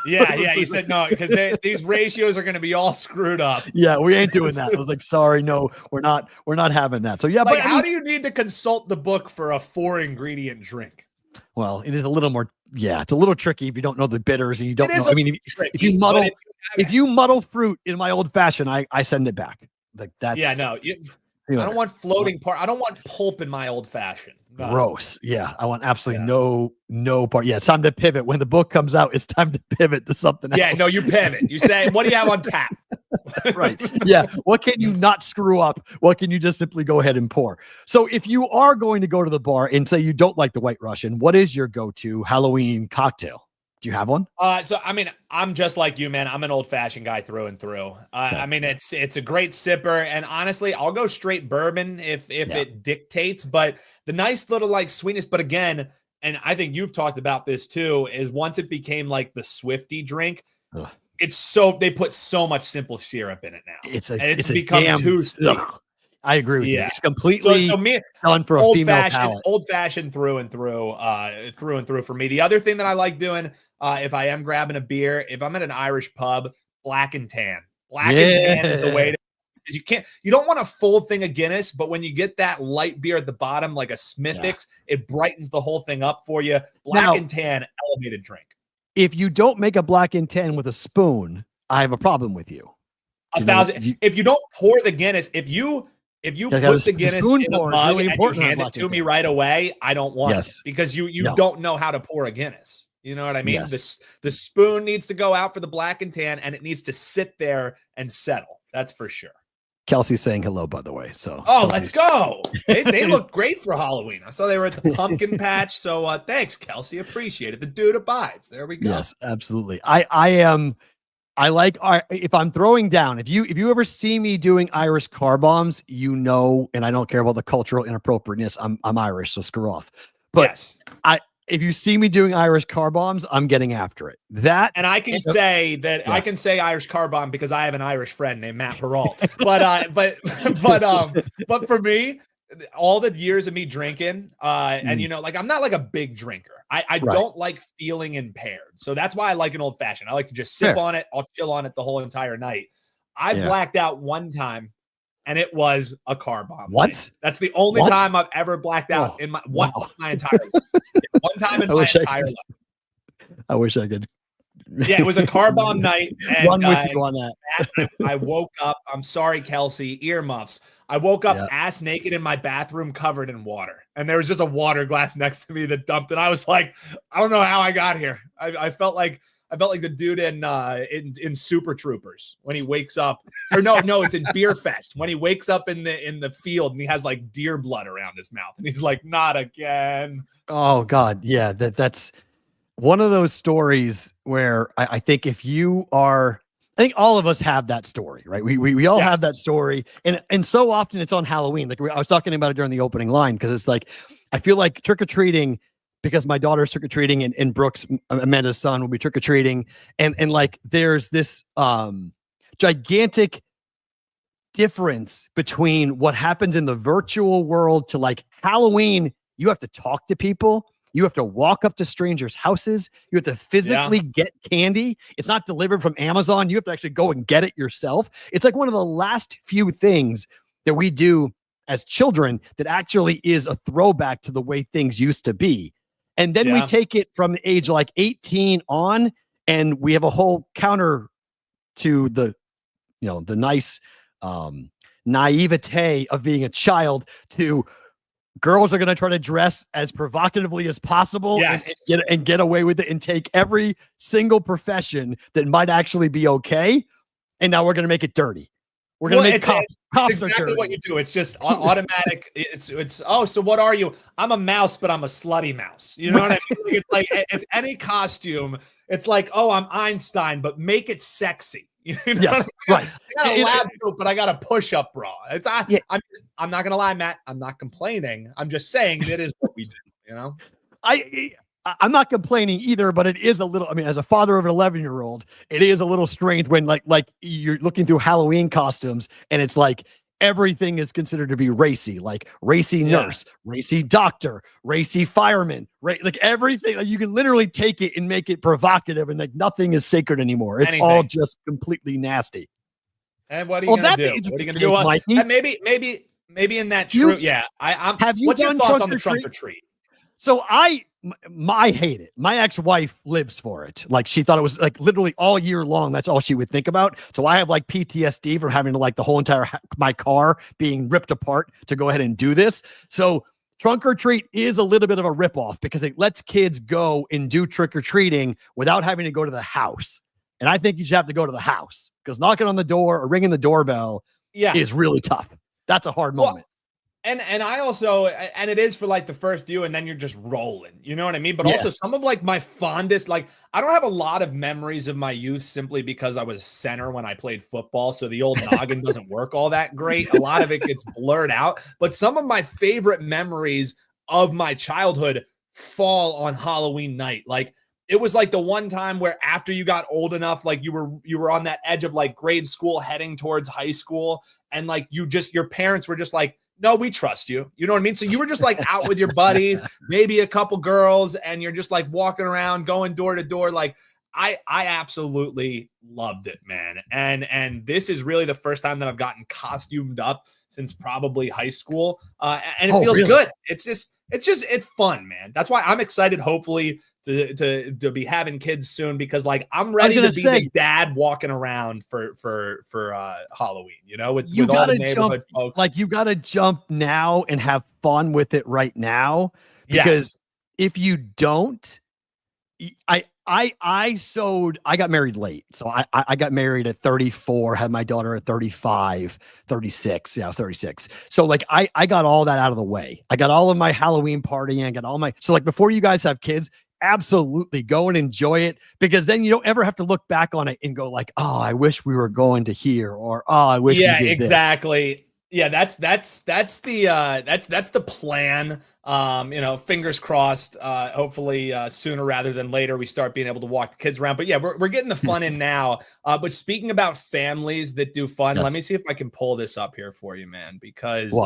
Yeah. You said no, because these ratios are going to be all screwed up. Yeah, we ain't doing that. I was like, sorry, no, we're not having that. So yeah, but how do you need to consult the book for a 4-ingredient drink? Well, it is a little more. Yeah, it's a little tricky if you don't know the bitters and you don't know. I mean, if you muddle fruit in my old fashioned, I send it back. Like that's I don't want floating part. I don't want pulp in my old fashioned. Gross. Yeah, I want absolutely no part. Yeah, it's time to pivot. When the book comes out, it's time to pivot to something else. Yeah, no, you pivot. You say, what do you have on tap? Right. Yeah. What can you not screw up? What can you just simply go ahead and pour? So if you are going to go to the bar and say you don't like the White Russian, what is your go-to Halloween cocktail? Do you have one? So I mean, I'm just like you, man. I'm an old-fashioned guy through and through. Okay. I mean, it's a great sipper, and honestly, I'll go straight bourbon if it dictates. But the nice little like sweetness. But again, and I think you've talked about this too, is once it became like the Swifty drink. Ugh. They put so much simple syrup in it now. It's become too sweet. I agree with you. It's completely done for a female palate. Old fashioned through and through for me. The other thing that I like doing, if I am grabbing a beer, if I'm at an Irish pub, black and tan. Black and tan is the way to. You don't want a full thing of Guinness, but when you get that light beer at the bottom, like a Smithwick's, it brightens the whole thing up for you. Black and tan, elevated drink. If you don't make a black and tan with a spoon, I have a problem with you. If you don't pour the Guinness, if you put the Guinness in the mug and you hand it to me right away, I don't want it because you don't know how to pour a Guinness. You know what I mean? Yes. The spoon needs to go out for the black and tan, and it needs to sit there and settle. That's for sure. Kelsey's saying hello, by the way. So let's go. They look great for Halloween. I saw they were at the pumpkin patch. So thanks, Kelsey. Appreciate it. The dude abides. There we go. Yes, absolutely. I like if I'm throwing down, if you ever see me doing Irish car bombs, and I don't care about the cultural inappropriateness. I'm Irish, so screw off. But if you see me doing Irish car bombs, I'm getting after it. And I can say that I can say Irish car bomb because I have an Irish friend named Matt Peralt. But for me, all the years of me drinking, and I'm not like a big drinker. I don't like feeling impaired. So that's why I like an old fashioned. I like to just sip on it. I'll chill on it the whole entire night. I blacked out one time, and it was a car bomb. What? Night. That's the only time I've ever blacked out in my entire life. One time in my entire life. I wish I could. Yeah, it was a car bomb night. And, Run with you on that. I woke up. I'm sorry, Kelsey. Earmuffs. I woke up ass naked in my bathroom, covered in water, and there was just a water glass next to me that dumped. And I was like, I don't know how I got here. I felt like I felt like the dude in Super Troopers when he wakes up, or no, it's in Beer Fest when he wakes up in the field and he has like deer blood around his mouth and he's like, not again. Oh God, yeah, that's one of those stories where I think if you are, I think all of us have that story, right? We all have that story, and so often it's on Halloween. Like I was talking about it during the opening line because it's like I feel like trick or treating because my daughter's trick or treating and Brooks, Amanda's son, will be trick or treating, and like there's this gigantic difference between what happens in the virtual world to like Halloween. You have to talk to people. You have to walk up to strangers' houses. You have to physically get candy. It's not delivered from Amazon. You have to actually go and get it yourself. It's like one of the last few things that we do as children that actually is a throwback to the way things used to be. And then we take it from the age like 18 on, and we have a whole counter to the, the nice naivete of being a child to girls are going to try to dress as provocatively as possible and get away with it and take every single profession that might actually be okay. And now we're going to make it dirty. We're going to make cops exactly what you do. It's just automatic. It's oh, so what are you? I'm a mouse, but I'm a slutty mouse. You know what I mean? It's like it's any costume. It's like, oh, I'm Einstein, but make it sexy. You know yes, right. I got a lab coat, but I got a push-up bra. I'm not gonna lie, Matt. I'm not complaining. I'm just saying that is what we do. You know, I'm not complaining either, but it is a little. I mean, as a father of an 11-year-old, it is a little strange when like you're looking through Halloween costumes and it's like everything is considered to be racy, like racy nurse, racy doctor, racy fireman, right? Like everything, like you can literally take it and make it provocative, and like nothing is sacred anymore. It's all just completely nasty. And what are you gonna do? What are you gonna do? Maybe in that true. What's your thoughts on the trunk or treat? So I hate it. My ex-wife lives for it. Like she thought it was like literally all year long. That's all she would think about. So I have like PTSD from having to like the whole entire my car being ripped apart to go ahead and do this. So trunk or treat is a little bit of a ripoff because it lets kids go and do trick or treating without having to go to the house. And I think you should have to go to the house because knocking on the door or ringing the doorbell is really tough. That's a hard moment. And I also, and it is for like the first few, and then you're just rolling, you know what I mean? But also some of like my fondest, like I don't have a lot of memories of my youth simply because I was center when I played football. So the old noggin doesn't work all that great. A lot of it gets blurred out, but some of my favorite memories of my childhood fall on Halloween night. Like it was like the one time where after you got old enough, like you were on that edge of like grade school heading towards high school. And like your parents were just like, no, we trust you. You know what I mean? So you were just like out with your buddies, maybe a couple girls, and you're just like walking around, going door to door. Like I absolutely loved it, man. And this is really the first time that I've gotten costumed up since probably high school. And it feels good. It's fun, man. That's why I'm excited, hopefully, to be having kids soon, because like I'm ready to be the dad walking around for Halloween, you know, with all the neighborhood folks. Like you got to jump now and have fun with it right now, because if you don't, I got married late. So I got married at 34, had my daughter at 35, 36. Yeah, I was 36. So like I got all that out of the way. I got all of my Halloween partying. I got all my, so like before you guys have kids, absolutely go and enjoy it, because then you don't ever have to look back on it and go like, oh, I wish we were going to here, or oh, I wish we did exactly this. Yeah, that's the plan. You know, fingers crossed, hopefully sooner rather than later we start being able to walk the kids around. But yeah, we're getting the fun in now. But speaking about families that do fun, let me see if I can pull this up here for you, man, because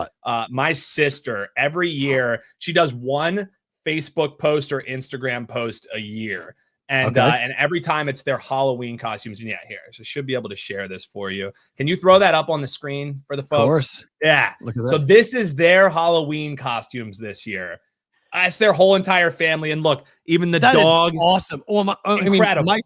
my sister, every year she does one Facebook post or Instagram post a year. And and every time it's their Halloween costumes. And here, so should be able to share this for you. Can you throw that up on the screen for the folks? Of course. Yeah. Look at that. So this is their Halloween costumes this year. It's their whole entire family. And look, even the dog. Is awesome. Oh, incredible. I mean,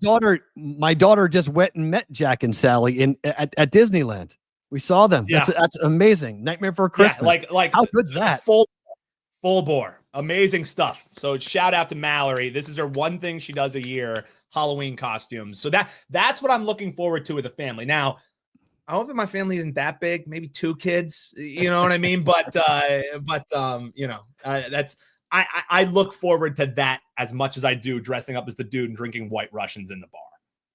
my daughter just went and met Jack and Sally at Disneyland. We saw them. Yeah. That's amazing. Nightmare for Christmas. Yeah, like how good's that? Full bore. Amazing stuff. So shout out to Mallory. This is her one thing she does a year, Halloween costumes. So that's what I'm looking forward to with the family. Now, I hope that my family isn't that big, maybe 2 kids, you know what I mean? But that's I look forward to that as much as I do dressing up as the dude and drinking White Russians in the bar.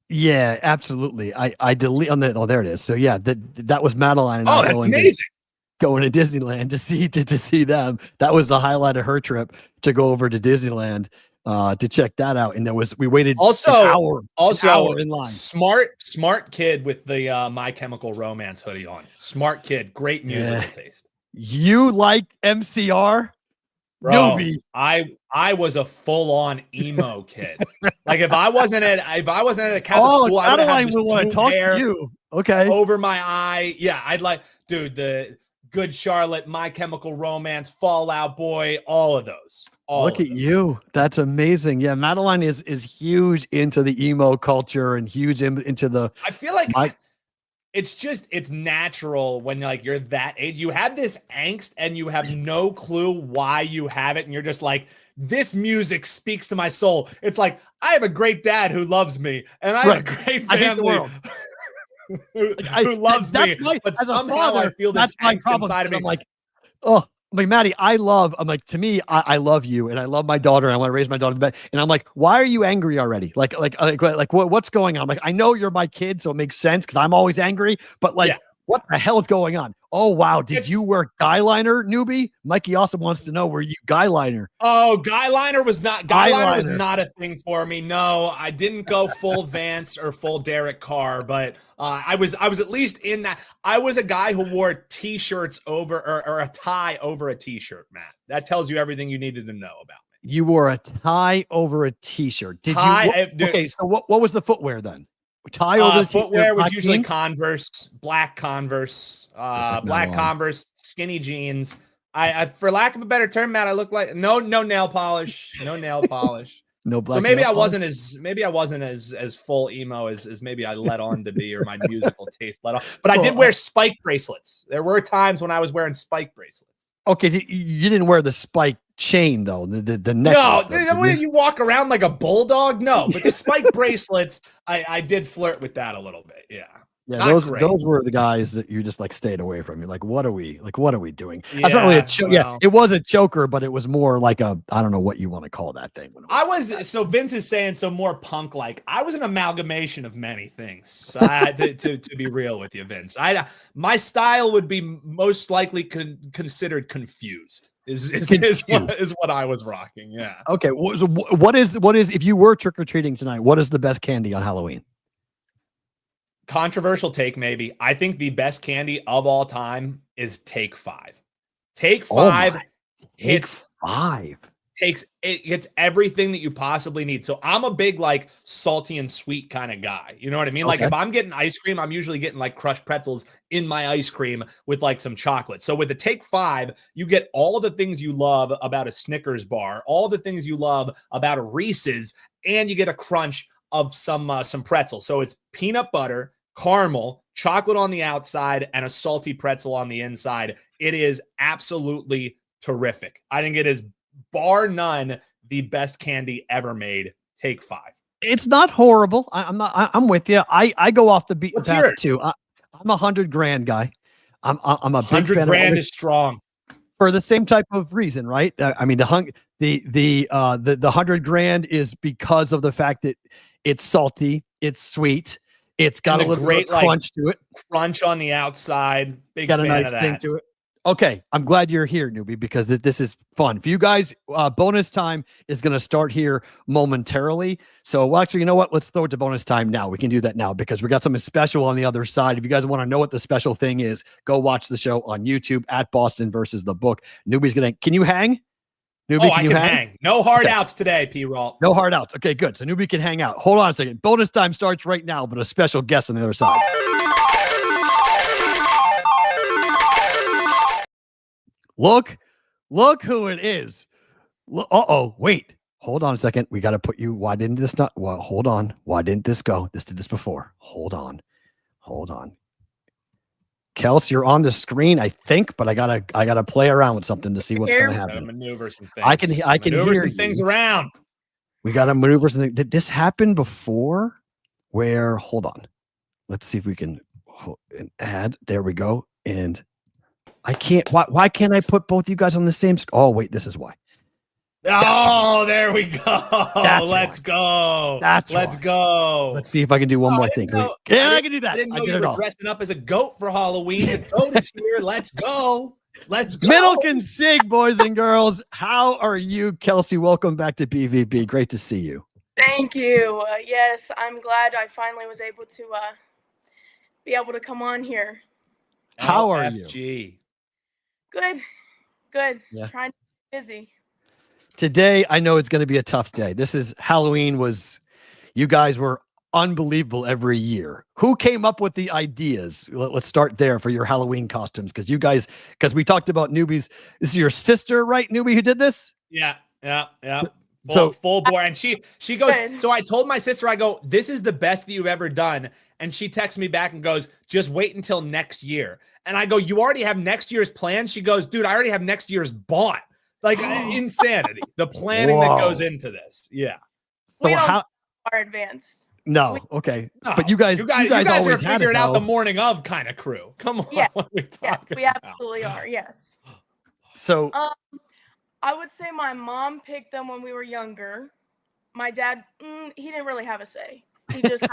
Yeah, absolutely. I delete on the. Oh, there it is. So yeah, that was Madeline and I that's amazing. Going to Disneyland to see them. That was the highlight of her trip, to go over to Disneyland to check that out. And we waited an hour in line. Smart kid with the My Chemical Romance hoodie on. Smart kid, great musical taste. You like MCR? Bro, Newby. I was a full-on emo kid. Like if I wasn't at a Catholic school, I would have this talk to you. Okay. Over my eye. Yeah, I'd like, dude, the Good Charlotte, My Chemical Romance, Fall Out Boy, all of those. Look at you. That's amazing. Yeah, Madeline is huge into the emo culture and huge into the. I feel like it's natural when like you're that age. You have this angst and you have no clue why you have it, and you're just like, this music speaks to my soul. It's like, I have a great dad who loves me, and I have a great family who loves me. But somehow I feel this angst inside of me. I'm like, oh. I'm like, Maddie, to me, I love you and I love my daughter and I want to raise my daughter to bed. And I'm like, why are you angry already? Like what's going on? I'm like, I know you're my kid, so it makes sense because I'm always angry, but what the hell is going on? Oh, wow. Did you wear guy liner, Newby? Mikey also wants to know, were you guy liner? Oh, guy liner was not a thing for me. No, I didn't go full Vance or full Derek Carr, but I was at least in that. I was a guy who wore t-shirts over or a tie over a t-shirt, Matt. That tells you everything you needed to know about me. You wore a tie over a t-shirt. Okay, so what was the footwear then? Tie over the footwear was usually Converse, black Converse, Converse, skinny jeans. I, for lack of a better term, Matt, I look like no nail polish, no black. So maybe I wasn't as full emo as maybe I let on to be, or my musical taste let on. But I did wear spike bracelets. There were times when I was wearing spike bracelets. Okay, you didn't wear the spike chain though, the necklace. No, the way you walk around like a bulldog. No, but the spike bracelets, I did flirt with that a little bit. Yeah. Those were the guys that you just like stayed away from. You're like, what are we doing? That's not really a choker. Yeah, it was a choker, but it was more like I don't know what you want to call that thing. So Vince is saying more punk like. I was an amalgamation of many things. So I had to be real with you, Vince. My style would be most likely considered confused. Is what I was rocking. Yeah. Okay. So what is if you were trick or treating tonight? What is the best candy on Halloween? Controversial take, maybe. I think the best candy of all time is Take 5. Take 5 hits 5. It gets everything that you possibly need. So I'm a big like salty and sweet kind of guy. You know what I mean? Okay. Like if I'm getting ice cream, I'm usually getting like crushed pretzels in my ice cream with like some chocolate. So with the Take 5, you get all the things you love about a Snickers bar, all the things you love about a Reese's, and you get a crunch of some pretzels. So it's peanut butter, caramel, chocolate on the outside, and a salty pretzel on the inside. It is absolutely terrific. I think it is bar none the best candy ever made. Take 5. It's not horrible. I'm with you. I go off the beaten path too. I'm a $100,000 guy. I'm a big fan. $100,000 is strong for the same type of reason, right? I mean, the $100,000 is because of the fact that it's salty, it's sweet, it's got a little great crunch to it. Crunch on the outside. Big got a fan nice of that. thing to it. Okay, I'm glad you're here, Newby, because this is fun for you guys. Bonus time is going to start here momentarily. So, well, actually, you know what? Let's throw it to bonus time now. We can do that now because we got something special on the other side. If you guys want to know what the special thing is, go watch the show on YouTube at Boston versus the Book. Newby's going to. Can you hang? Newby, I can hang. No hard outs today, P-Roll. No hard outs. Okay, good. So Newby can hang out. Hold on a second. Bonus time starts right now, but a special guest on the other side. Look who it is. Wait. Hold on a second. We got to put you. Why didn't this not? Well, hold on. Why didn't this go? This did this before. Hold on. Kels, you're on the screen, I think, but I gotta play around with something to see what's going to Gotta happen. maneuver some things. I can maneuver hear some things you. around. We got to maneuver something. Did this happen before? Where? Hold on. Let's see if we can add. There we go. And I can't. Why can't I put both you guys on the same? Oh wait, this is why. Oh, there we go. Let's go. Let's go. Let's see if I can do one more thing. Yeah, I can do that. I didn't know did you it were all. dressing up as a goat for Halloween. The goat is here. Let's go. Let's go. Middleton Sig, boys and girls. How are you, Kelsey? Welcome back to BVB. Great to see you. Thank you. Yes, I'm glad I finally was able to be able to come on here. How are you? Good. Yeah. Trying to be busy. Today, I know it's going to be a tough day. This is Halloween. You guys were unbelievable every year. Who came up with the ideas? Let's start there for your Halloween costumes. Because we talked about Newby's. This is your sister, right? Newby, who did this? Yeah. So full bore. And she goes, so I told my sister, I go, this is the best that you've ever done. And she texts me back and goes, just wait until next year. And I go, you already have next year's plan? She goes, dude, I already have next year's bought. Like insanity. The planning that goes into this. Yeah. So we don't are advanced. No. Okay. No, but you guys always are figure it out the morning of kind of crew. Come on. Yeah. We absolutely are. Yes. So I would say my mom picked them when we were younger. My dad, he didn't really have a say. He just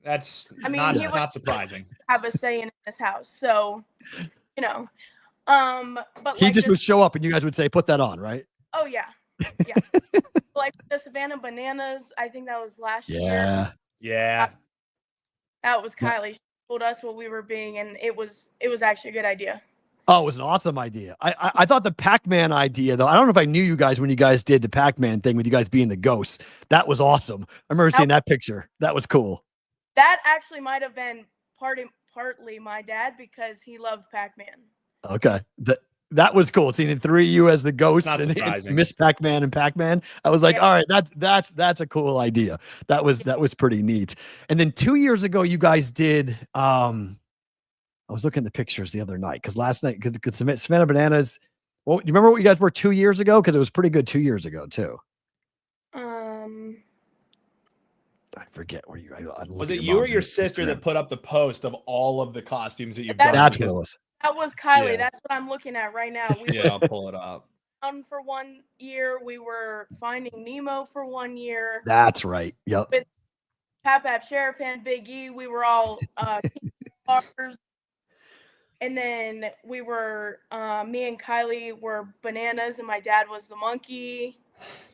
that's not surprising. Have a say in this house. So, but he just would show up and you guys would say, put that on, right? Oh yeah. Like the Savannah Bananas, I think that was last year. Yeah. That was Kylie. She told us what we were being, and it was actually a good idea. Oh, it was an awesome idea. I thought the Pac-Man idea, though. I don't know if I knew you guys when you guys did the Pac-Man thing with you guys being the ghosts. That was awesome. I remember seeing that picture. That was cool. That actually might have been partly my dad because he loved Pac-Man. Okay. That was cool. Seeing three of you as the ghosts and Miss Pac-Man and Pac-Man. I was like, all right, that's a cool idea. That was pretty neat. And then 2 years ago, you guys did. I was looking at the pictures the other night because last night because Savannah Bananas. Well, do you remember what you guys were 2 years ago? Because it was pretty good 2 years ago too. I forget where you. Was it you or your sister that put up the post of all of the costumes that you've done? That's what it was. That was Kylie. Yeah. That's what I'm looking at right now. I'll pull it up. For 1 year, we were Finding Nemo for 1 year. That's right. Yep. With Pap Sheriff, Big E, we were all cars. And then we were me and Kylie were bananas, and my dad was the monkey.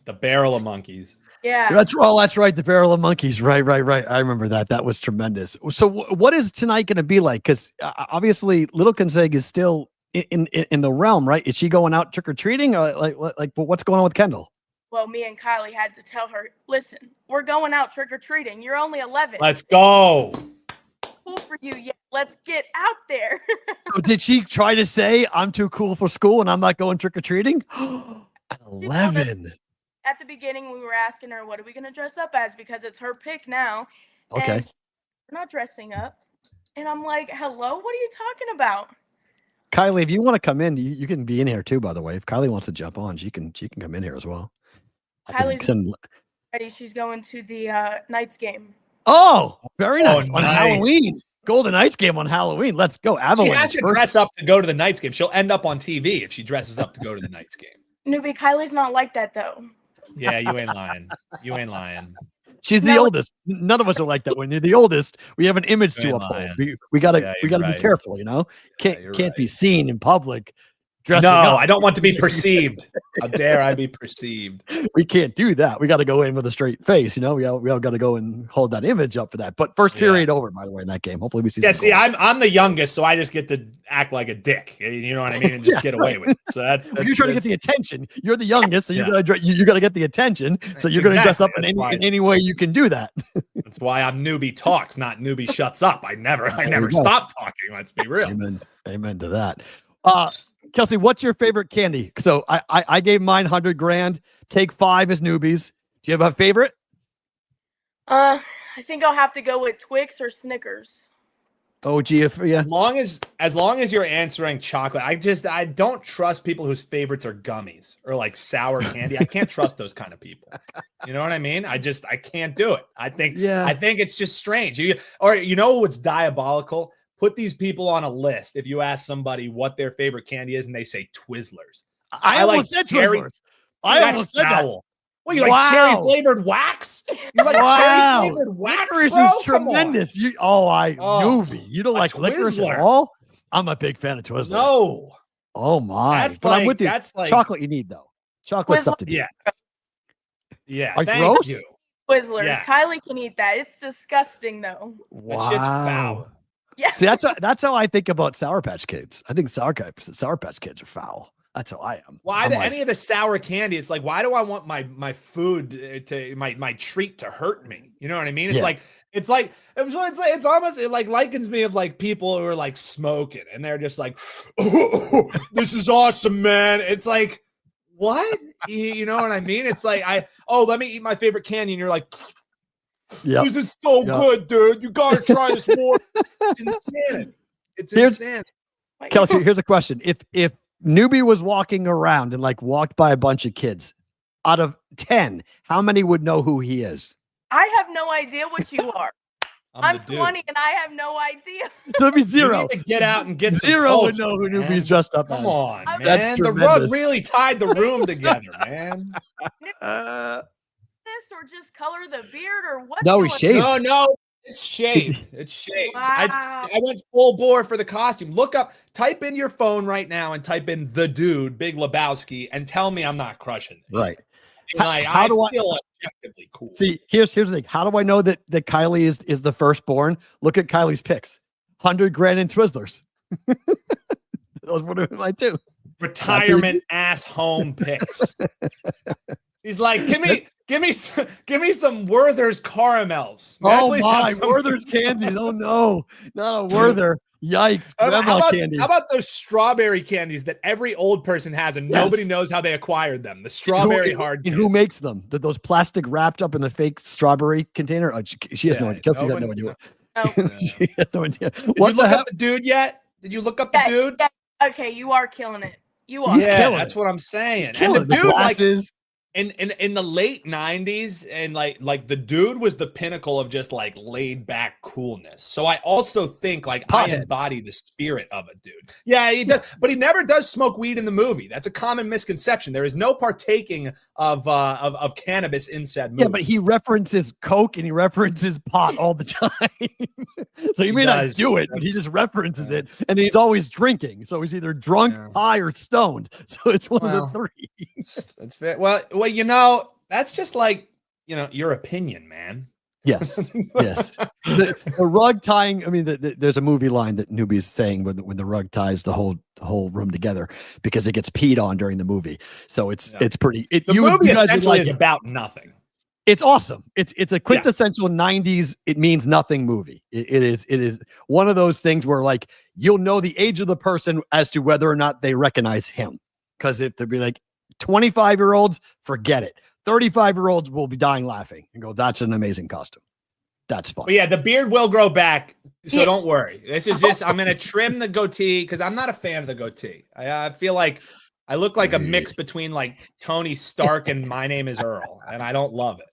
The barrel of monkeys. Yeah. That's right. The barrel of monkeys. Right. I remember that. That was tremendous. So what is tonight going to be like? Because obviously Little Conseg is still in the realm, right? Is she going out trick-or-treating? Like what's going on with Kendall? Well, me and Kylie had to tell her, listen, we're going out trick-or-treating. You're only 11. Let's go. Cool for you. Yeah, let's get out there. So did she try to say, I'm too cool for school and I'm not going trick-or-treating? At 11. At the beginning, we were asking her, what are we going to dress up as? Because it's her pick now. Okay. And we're not dressing up. And I'm like, hello? What are you talking about? Kylie, if you want to come in, you can be in here too, by the way. If Kylie wants to jump on, she can come in here as well. Kylie's ready. She's going to the Knights game. Oh, very nice. On nice. Halloween. Golden Knights game on Halloween. Let's go. Avalanche. She has to dress up to go to the Knights game. She'll end up on TV if she dresses up to go to the Knights game. Newby, Kylie's not like that, though. Yeah, you ain't lying. She's the oldest. None of us are like that. When you're the oldest, we have an image to uphold. We gotta be careful, Can't be seen in public. No, I don't want to be perceived. How dare I be perceived? We can't do that. We got to go in with a straight face. We all got to go and hold that image up for that. But first period over, by the way, in that game. Hopefully we see. Yeah, see, I'm the youngest, so I just get to act like a dick. You know what I mean, and just get away with it. So that's you're trying to get the attention. You're the youngest, so you gotta get the attention. So you're gonna dress up in any way you can do that. That's why I'm Newby talks, not Newby shuts up. I never stop talking. Let's be real. Amen to that. Kelsey, what's your favorite candy? So I gave mine 100 grand. Take 5 as newbies. Do you have a favorite? I think I'll have to go with Twix or Snickers. OG, yeah. As long as you're answering chocolate, I don't trust people whose favorites are gummies or like sour candy. I can't trust those kind of people. You know what I mean? I can't do it. I think it's just strange. You know what's diabolical? Put these people on a list. If you ask somebody what their favorite candy is and they say Twizzlers. I almost said Twizzlers. I almost said that. What, you like cherry flavored wax? You like cherry flavored wax? Licorice is tremendous. Newby. You don't like licorice at all? I'm a big fan of Twizzlers. No. Oh my. I'm with you. That's like chocolate you need though. Chocolate stuff to do. Yeah. Like thank gross? you. Twizzlers. Yeah. Kylie can eat that. It's disgusting though. Wow. That shit's foul. Yeah. See, that's how I think about Sour Patch Kids. I think Sour Patch Kids are foul. That's how I am. Any of the sour candy? It's like, why do I want my food to my treat to hurt me? You know what I mean? It's almost it like likens me of like people who are like smoking and they're just like, oh, this is awesome, man. It's like, what? You know what I mean? It's like let me eat my favorite candy, and you're like, this is so good, dude. You gotta try this more. It's insanity. It's insanity. Kelsey, here's a question: If Newby was walking around and like walked by a bunch of kids, out of 10, how many would know who he is? I have no idea what you are. I'm 20 and I have no idea. So it'd be 0. You need to get out and get zero would know who Newby's dressed up as. Come on, man. That's the rug really tied the room together, man. Or just color the beard or what? No, he shaved. No. It's shaved. It's shaved. Wow. I went full bore for the costume. Type in your phone right now and type in the dude, Big Lebowski, and tell me I'm not crushing it. Right. I feel objectively cool. See, here's the thing. How do I know that Kylie is the firstborn? Look at Kylie's picks. 100 grand in Twizzlers. Those would have been mine too. Retirement ass home picks. He's like, give me some Werther's caramels. Oh my, Werther's candies. Oh no, not a Werther. Yikes. How about those strawberry candies that every old person has and nobody knows how they acquired them? The strawberry hard candy. Who makes them? Those plastic wrapped up in the fake strawberry container? Oh, she has no idea. Kelsey got no idea. She has no idea. Did you look up the dude yet? Did you look up the dude? Yeah. Okay, you are killing it. You are. That's what I'm saying. And the dude, like, in the late 90s, and like the dude was the pinnacle of just like laid back coolness. So I also think like I embody the spirit of a dude. Yeah, he does, but he never does smoke weed in the movie. That's a common misconception. There is no partaking of cannabis in said movie. Yeah, but he references coke and he references pot all the time. So he may not do it, but he just references it, and he's always drinking. So he's either drunk, high, or stoned. So it's one of the three. That's fair. Well, that's just like, your opinion, man. Yes. The rug tying. I mean, there's a movie line that Newby's saying when the rug ties the whole room together because it gets peed on during the movie. So it's pretty. The movie essentially is about nothing. It's awesome. It's a quintessential 90s. It means nothing movie. It is one of those things where like you'll know the age of the person as to whether or not they recognize him. Because if they'd be like 25-year-olds, forget it. 35-year-olds will be dying laughing and go, that's an amazing costume. That's fun. But yeah, the beard will grow back. So don't worry. This is just, I'm going to trim the goatee because I'm not a fan of the goatee. I feel like I look like a mix between like Tony Stark and My Name is Earl. And I don't love it.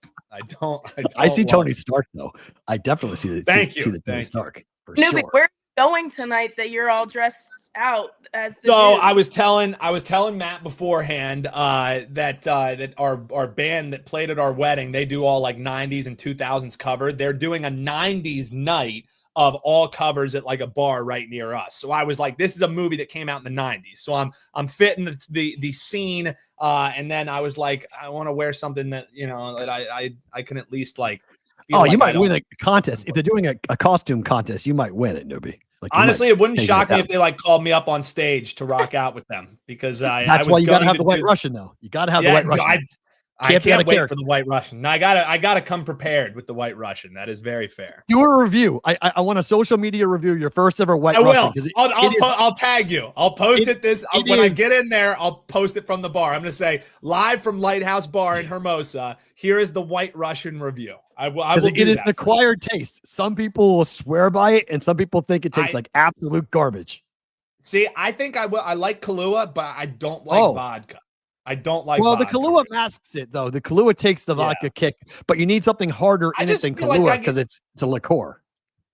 I see Tony Stark though. I definitely see the Tony Stark. For Newby, sure. where are you going tonight that you're all dressed out as the dude? I was telling Matt beforehand that our band that played at our wedding, they do all like 90s and 2000s covered. They're doing a 90s night of all covers at like a bar right near us. So I was like, this is a movie that came out in the 90s. So I'm fitting the scene. And then I was like, I want to wear something that, that I can at least like. You might win a contest. If they're doing a costume contest, you might win it, Newby. Like, honestly, it wouldn't shock me if they like called me up on stage to rock out with them because that's why you got to have the White Russian though. You got to have the White Russian. I can't wait for the White Russian. No, I gotta come prepared with the White Russian. That is very fair. Do a review. I want a social media review. Your first ever White Russian. I will. I'll tag you. I'll post it. When I get in there, I'll post it from the bar. I'm gonna say live from Lighthouse Bar in Hermosa. Here is the White Russian review. I will. It is an acquired taste. Some people will swear by it, and some people think it tastes like absolute garbage. See, I think I will. I like Kahlua, but I don't like vodka. I don't like. Well, the Kahlua masks it though. The Kahlua takes the vodka kick, but you need something harder in it than Kahlua because it's a liqueur.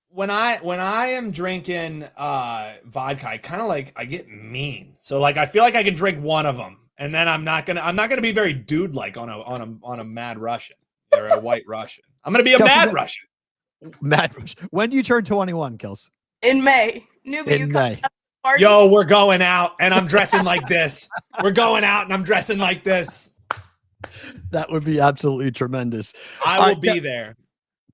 When I am drinking vodka, I kind of I get mean. So I feel like I can drink one of them, and then I'm not gonna be very dude like on a Mad Russian or a White Russian. I'm gonna be a Mad Russian. Mad Russian. When do you turn 21, Kels? In May. Newby, in May. Yo, we're going out and I'm dressing like this. We're going out and I'm dressing like this. That would be absolutely tremendous. I will be there.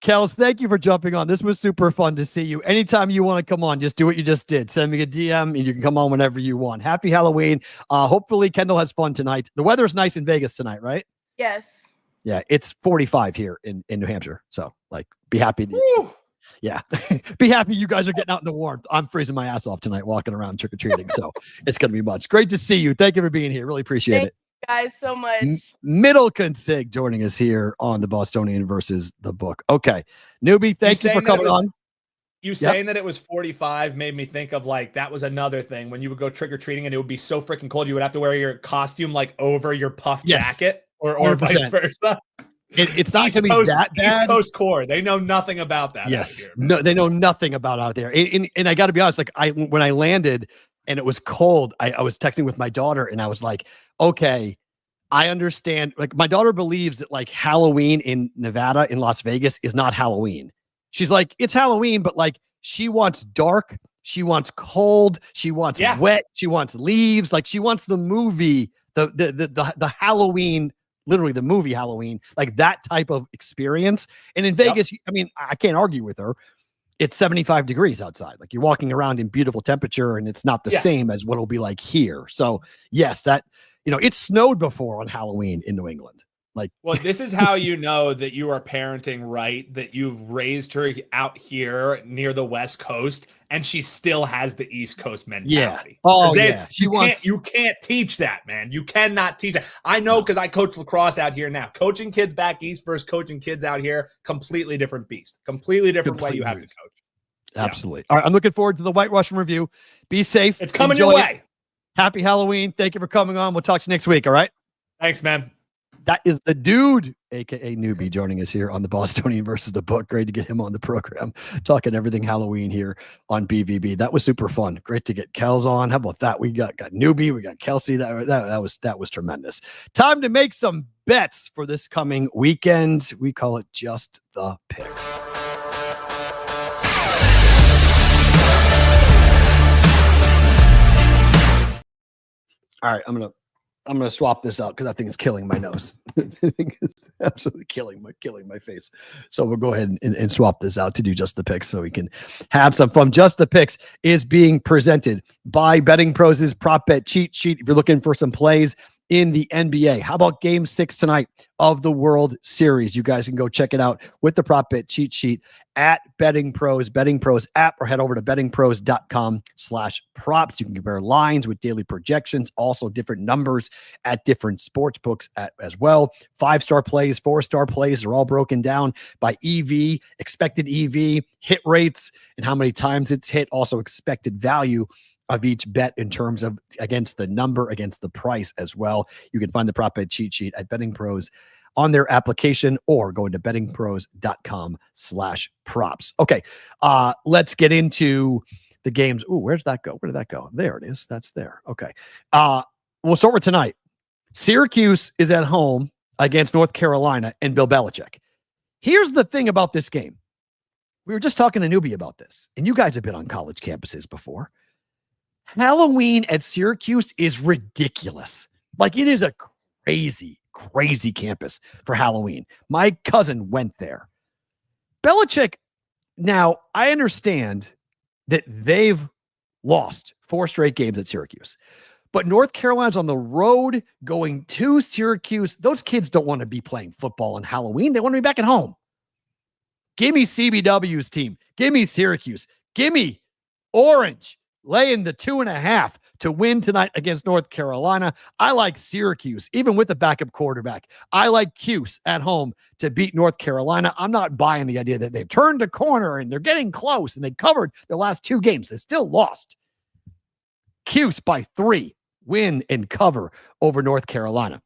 Kels, thank you for jumping on. This was super fun to see you. Anytime you want to come on, just do what you just did. Send me a DM and you can come on whenever you want. Happy Halloween. Hopefully Kendall has fun tonight. The weather's nice in Vegas tonight, right? Yes. Yeah, it's 45 here in New Hampshire. So be happy. Yeah. Be happy you guys are getting out in the warmth. I'm freezing my ass off tonight walking around trick-or-treating. So it's going to be much. Great to see you. Thank you for being here. Really appreciate it. Thank you guys so much. Middle Consig joining us here on the Bostonian versus the book. Okay. Newby, thank you for coming on. You saying that it was 45 made me think of that was another thing when you would go trick-or-treating and it would be so freaking cold. You would have to wear your costume over your puff jacket or vice versa. It's not going to be that bad. East Coast core. They know nothing about that. Yes. No, they know nothing about out there. And I got to be honest, when I landed and it was cold, I was texting with my daughter and I was like, okay, I understand. My daughter believes that Halloween in Nevada, in Las Vegas is not Halloween. She's like, it's Halloween, but she wants dark. She wants cold. She wants wet. She wants leaves. She wants the movie, the Halloween, literally the movie Halloween, that type of experience. And in Vegas, I mean, I can't argue with her. It's 75 degrees outside. You're walking around in beautiful temperature and it's not the same as what it'll be like here. So yes, it snowed before on Halloween in New England. Well, this is how you know that you are parenting right, that you've raised her out here near the West Coast and she still has the East Coast mentality. Yeah. Oh, yeah. You can't teach that, man. You cannot teach that. I know because I coach lacrosse out here now. Coaching kids back east versus coaching kids out here, completely different beast. Completely different way you have to coach. Absolutely. All right. I'm looking forward to the White Russian review. Be safe. It's coming your way. Happy Halloween. Thank you for coming on. We'll talk to you next week. All right. Thanks, man. That is the dude, aka Newby, joining us here on the Bostonian versus the book. Great to get him on the program, talking everything Halloween here on BVB. That was super fun. Great to get Kels on. How about that? We got Newby, we got Kelsey. That was tremendous. Time to make some bets for this coming weekend. We call it Just the Picks. All right, I'm gonna swap this out because that thing is killing my nose. I think it's absolutely killing my face. So we'll go ahead and swap this out to do Just the Picks so we can have some fun. Just the Picks is being presented by Betting Pros' prop bet cheat sheet. If you're looking for some plays in the NBA, how about Game 6 tonight of the World Series? You guys can go check it out with the prop bet cheat sheet at Betting Pros app, or head over to bettingpros.com/props. You can compare lines with daily projections, also different numbers at different sports books as well. 5-star plays, 4-star plays are all broken down by EV, expected EV, hit rates, and how many times it's hit. Also expected value of each bet in terms of against the number, against the price as well. You can find the prop bet cheat sheet at Betting Pros on their application or go into bettingpros.com/props. Okay. Let's get into the games. Ooh, where's that go? Where did that go? There it is. That's there. Okay. We'll start with tonight. Syracuse is at home against North Carolina and Bill Belichick. Here's the thing about this game. We were just talking to Newby about this, and you guys have been on college campuses before. Halloween at Syracuse is ridiculous. It is a crazy campus for Halloween. My cousin went there. Belichick, now I understand that they've lost 4 straight games at Syracuse, But North Carolina's on the road going to Syracuse. Those kids don't want to be playing football on Halloween. They want to be back at home. Give me CBW's team. Give me Syracuse. Give me Orange laying the 2.5 to win tonight against North Carolina. I like Syracuse, even with the backup quarterback. I like Cuse at home to beat North Carolina. I'm not buying the idea that they've turned a corner and they're getting close and they covered their last 2 games. They still lost. Cuse by 3, win and cover over North Carolina.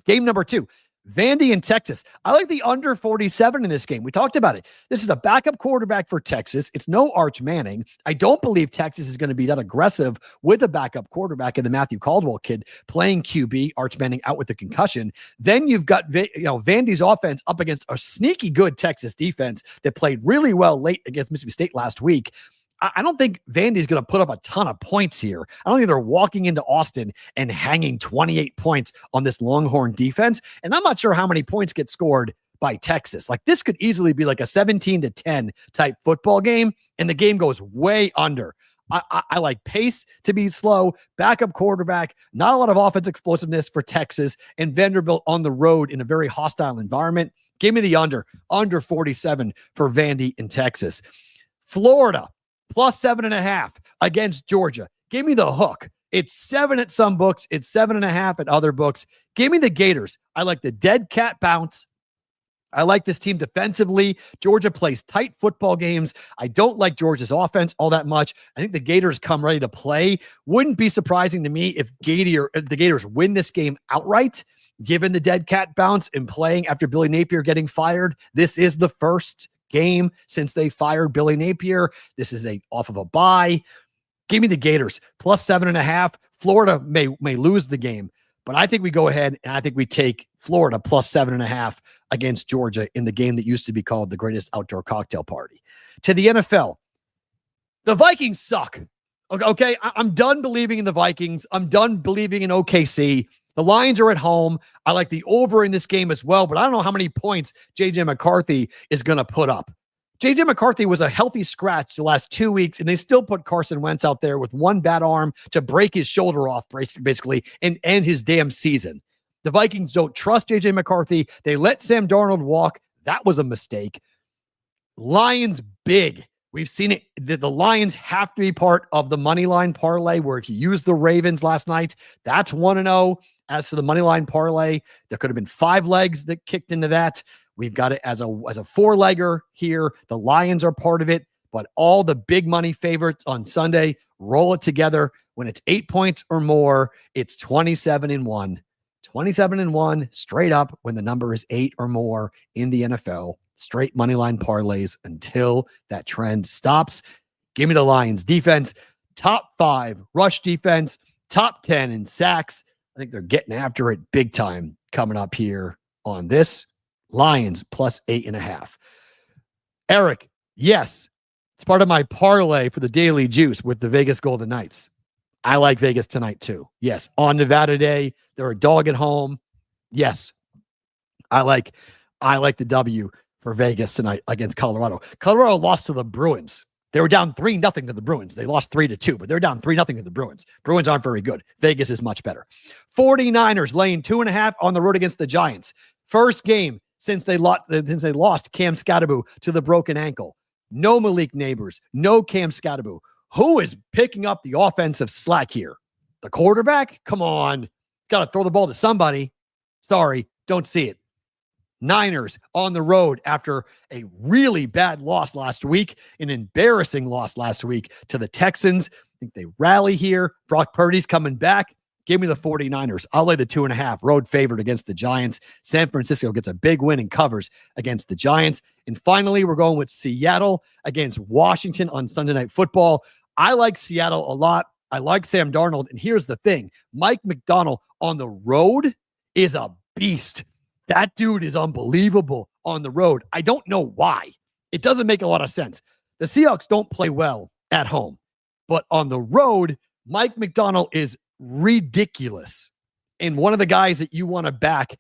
Game number 2. Vandy in Texas. I like the under 47 in this game. We talked about it. This is a backup quarterback for Texas. It's no Arch Manning. I don't believe Texas is going to be that aggressive with a backup quarterback and the Matthew Caldwell kid playing QB, Arch Manning out with the concussion. Then you've got Vandy's offense up against a sneaky good Texas defense that played really well late against Mississippi State last week. I don't think Vandy's going to put up a ton of points here. I don't think they're walking into Austin and hanging 28 points on this Longhorn defense. And I'm not sure how many points get scored by Texas. Like, this could easily be like a 17-10 type football game, and the game goes way under. I like pace to be slow, backup quarterback, not a lot of offense explosiveness for Texas, and Vanderbilt on the road in a very hostile environment. Give me the under 47 for Vandy in Texas. Florida plus 7.5 against Georgia. Give me the hook. It's 7 at some books. It's 7.5 at other books. Give me the Gators. I like the dead cat bounce. I like this team defensively. Georgia plays tight football games. I don't like Georgia's offense all that much. I think the Gators come ready to play. Wouldn't be surprising to me if the Gators win this game outright, given the dead cat bounce and playing after Billy Napier getting fired. This is the first game since they fired Billy Napier. This is off of a bye. Give me the Gators plus 7.5. Florida may lose the game, but I think we go ahead and I think we take Florida plus 7.5 against Georgia in the game that used to be called the greatest outdoor cocktail party. To the NFL, the Vikings suck. Okay, I'm done believing in the Vikings. I'm done believing in OKC. The Lions are at home. I like the over in this game as well, but I don't know how many points J.J. McCarthy is going to put up. J.J. McCarthy was a healthy scratch the last 2 weeks, and they still put Carson Wentz out there with one bad arm to break his shoulder off, basically, and end his damn season. The Vikings don't trust J.J. McCarthy. They let Sam Darnold walk. That was a mistake. Lions big. We've seen it. The Lions have to be part of the money line parlay, where if you use the Ravens last night, that's 1-0. As to the money line parlay, there could have been 5 legs that kicked into that. We've got it as a 4-legger here. The Lions are part of it, but all the big money favorites on Sunday, roll it together. When it's 8 points or more, it's 27-1. 27-1 straight up when the number is 8 or more in the NFL. Straight money line parlays until that trend stops. Give me the Lions defense. Top 5 rush defense. Top 10 in sacks. I think they're getting after it big time coming up here on this. Lions plus 8.5. Eric, yes, it's part of my parlay for the Daily Juice with the Vegas Golden Knights. I like Vegas tonight too. Yes, on Nevada Day, they're a dog at home. Yes, I like the W for Vegas tonight against Colorado. Colorado lost to the Bruins. They were down 3-0 to the Bruins. They lost 3-2, but they're down 3-0 to the Bruins. Bruins aren't very good. Vegas is much better. 49ers laying 2.5 on the road against the Giants. First game since they lost Cam Scatterbo to the broken ankle. No Malik Neighbors. No Cam Scatterbo. Who is picking up the offensive slack here? The quarterback? Come on. Got to throw the ball to somebody. Sorry, don't see it. Niners on the road after a really bad loss last week, an embarrassing loss last week to the Texans. I think they rally here. Brock Purdy's coming back. Give me the 49ers. I'll lay the 2.5. Road favorite against the Giants. San Francisco gets a big win and covers against the Giants. And finally, we're going with Seattle against Washington on Sunday Night Football. I like Seattle a lot. I like Sam Darnold. And here's the thing. Mike McDonald on the road is a beast. That dude is unbelievable on the road. I don't know why. It doesn't make a lot of sense. The Seahawks don't play well at home, but on the road, Mike McDonald is ridiculous and one of the guys that you want to back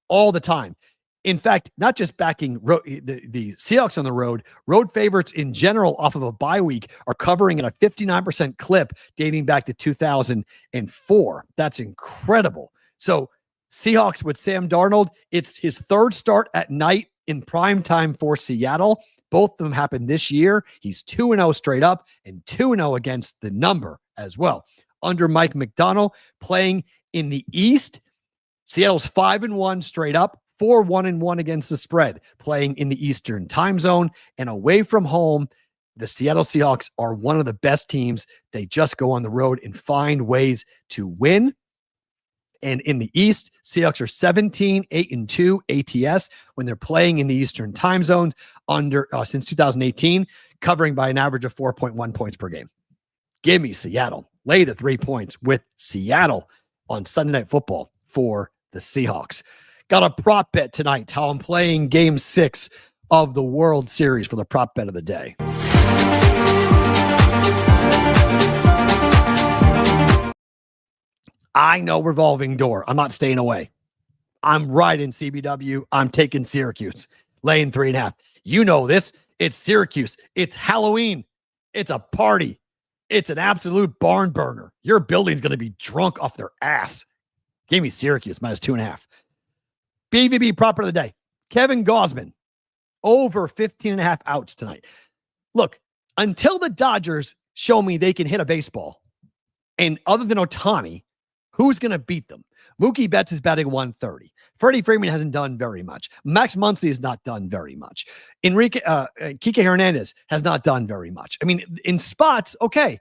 all the time. In fact, not just backing the Seahawks on the road favorites in general off of a bye week are covering at a 59% clip dating back to 2004. That's incredible. So Seahawks with Sam Darnold, it's his third start at night in prime time for Seattle. Both of them happened this year. He's 2-0 straight up and 2-0 against the number as well. Under Mike McDonald, playing in the East, Seattle's 5-1 straight up. 4-1-1 against the spread, playing in the Eastern time zone and away from home. The Seattle Seahawks are one of the best teams. They just go on the road and find ways to win. And in the East, Seahawks are 17-8-2 ATS when they're playing in the Eastern time zone since 2018, covering by an average of 4.1 points per game. Give me Seattle. Lay the 3 points with Seattle on Sunday Night Football for the Seahawks. Got a prop bet tonight, how I'm playing Game 6 of the World Series for the prop bet of the day. I know revolving door. I'm not staying away. I'm right in CBW. I'm taking Syracuse, laying 3.5. You know this. It's Syracuse. It's Halloween. It's a party. It's an absolute barn burner. Your building's going to be drunk off their ass. Give me Syracuse, minus 2.5. BVB proper of the day. Kevin Gausman, over 15.5 outs tonight. Look, until the Dodgers show me they can hit a baseball, and other than Ohtani, who's going to beat them? Mookie Betts is batting 130. Freddie Freeman hasn't done very much. Max Muncy has not done very much. Kike Hernandez has not done very much. I mean, in spots, okay.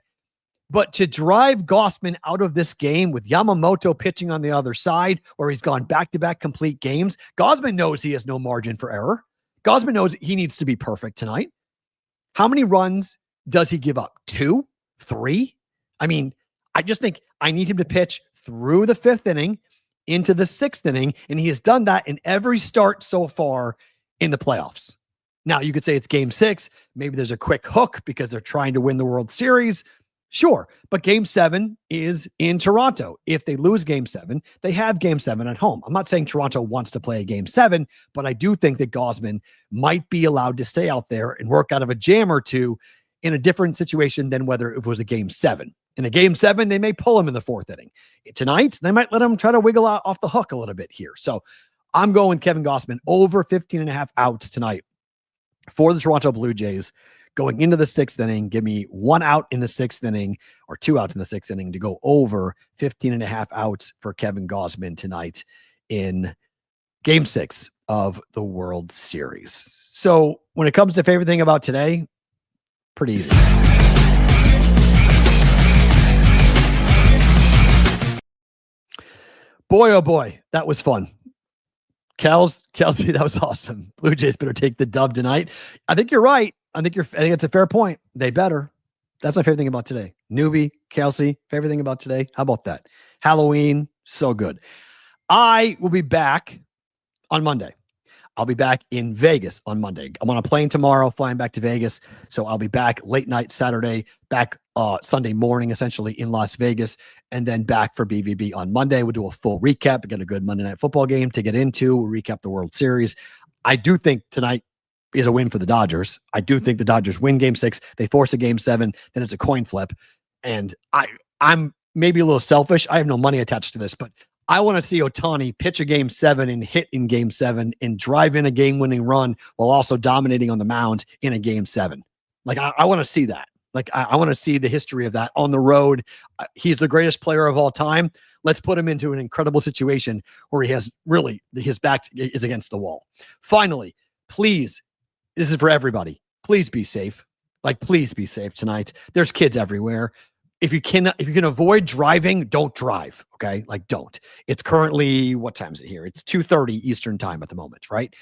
But to drive Gausman out of this game with Yamamoto pitching on the other side, where he's gone back-to-back complete games, Gausman knows he has no margin for error. Gausman knows he needs to be perfect tonight. How many runs does he give up? 2? 3? I mean, I just think I need him to pitch through the 5th inning into the 6th inning, and he has done that in every start so far in the playoffs. Now, you could say it's Game 6. Maybe there's a quick hook because they're trying to win the World Series. Sure, but Game 7 is in Toronto. If they lose Game 7, they have Game 7 at home. I'm not saying Toronto wants to play a Game 7, but I do think that Gausman might be allowed to stay out there and work out of a jam or two in a different situation than whether it was a Game 7. In a Game 7, they may pull him in the 4th inning. Tonight, they might let him try to wiggle out off the hook a little bit here. So I'm going Kevin Gausman over 15.5 outs tonight for the Toronto Blue Jays. Going into the 6th inning, give me 1 out in the 6th inning or 2 outs in the 6th inning to go over 15.5 outs for Kevin Gausman tonight in Game 6 of the World Series. So when it comes to favorite thing about today, pretty easy. Boy, oh boy, that was fun. Kelsey, that was awesome. Blue Jays better take the dub tonight. I think you're right. I think it's a fair point. They better. That's my favorite thing about today. Newby, Kelsey, favorite thing about today. How about that? Halloween, so good. I will be back on Monday. I'll be back in Vegas on Monday. I'm on a plane tomorrow, flying back to Vegas. So I'll be back late night Saturday, back Sunday morning, essentially in Las Vegas, and then back for BVB on Monday. We'll do a full recap. We got a good Monday Night Football game to get into. We'll recap the World Series. I do think tonight is a win for the Dodgers. I do think the Dodgers win Game 6. They force a Game 7. Then it's a coin flip. And I'm maybe a little selfish. I have no money attached to this, but I want to see Ohtani pitch a Game 7 and hit in Game 7 and drive in a game-winning run while also dominating on the mound in a Game 7. Like, I want to see that. Like, I want to see the history of that on the road. He's the greatest player of all time. Let's put him into an incredible situation where he has really his back is against the wall. Finally, please, this is for everybody. Please be safe. Like, please be safe tonight. There's kids everywhere. If you can avoid driving, don't drive. Okay. Like, don't. It's currently, what time is it here? It's 2:30 Eastern time at the moment, right?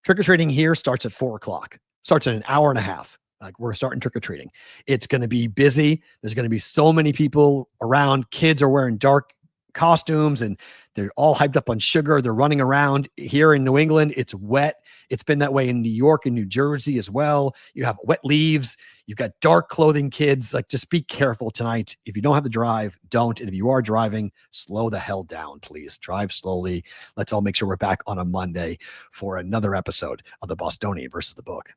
Trick-or-treating here starts at 4:00. Starts in an hour and a half. Like, we're starting trick-or-treating. It's going to be busy. There's going to be so many people around. Kids are wearing dark costumes and they're all hyped up on sugar. They're running around here in New England. It's wet. It's been that way in New York and New Jersey as well. You have wet leaves. You've got dark clothing kids. Like, just be careful tonight. If you don't have to drive, don't. And if you are driving, slow the hell down, please. Drive slowly. Let's all make sure we're back on a Monday for another episode of the Bostonian versus the Book.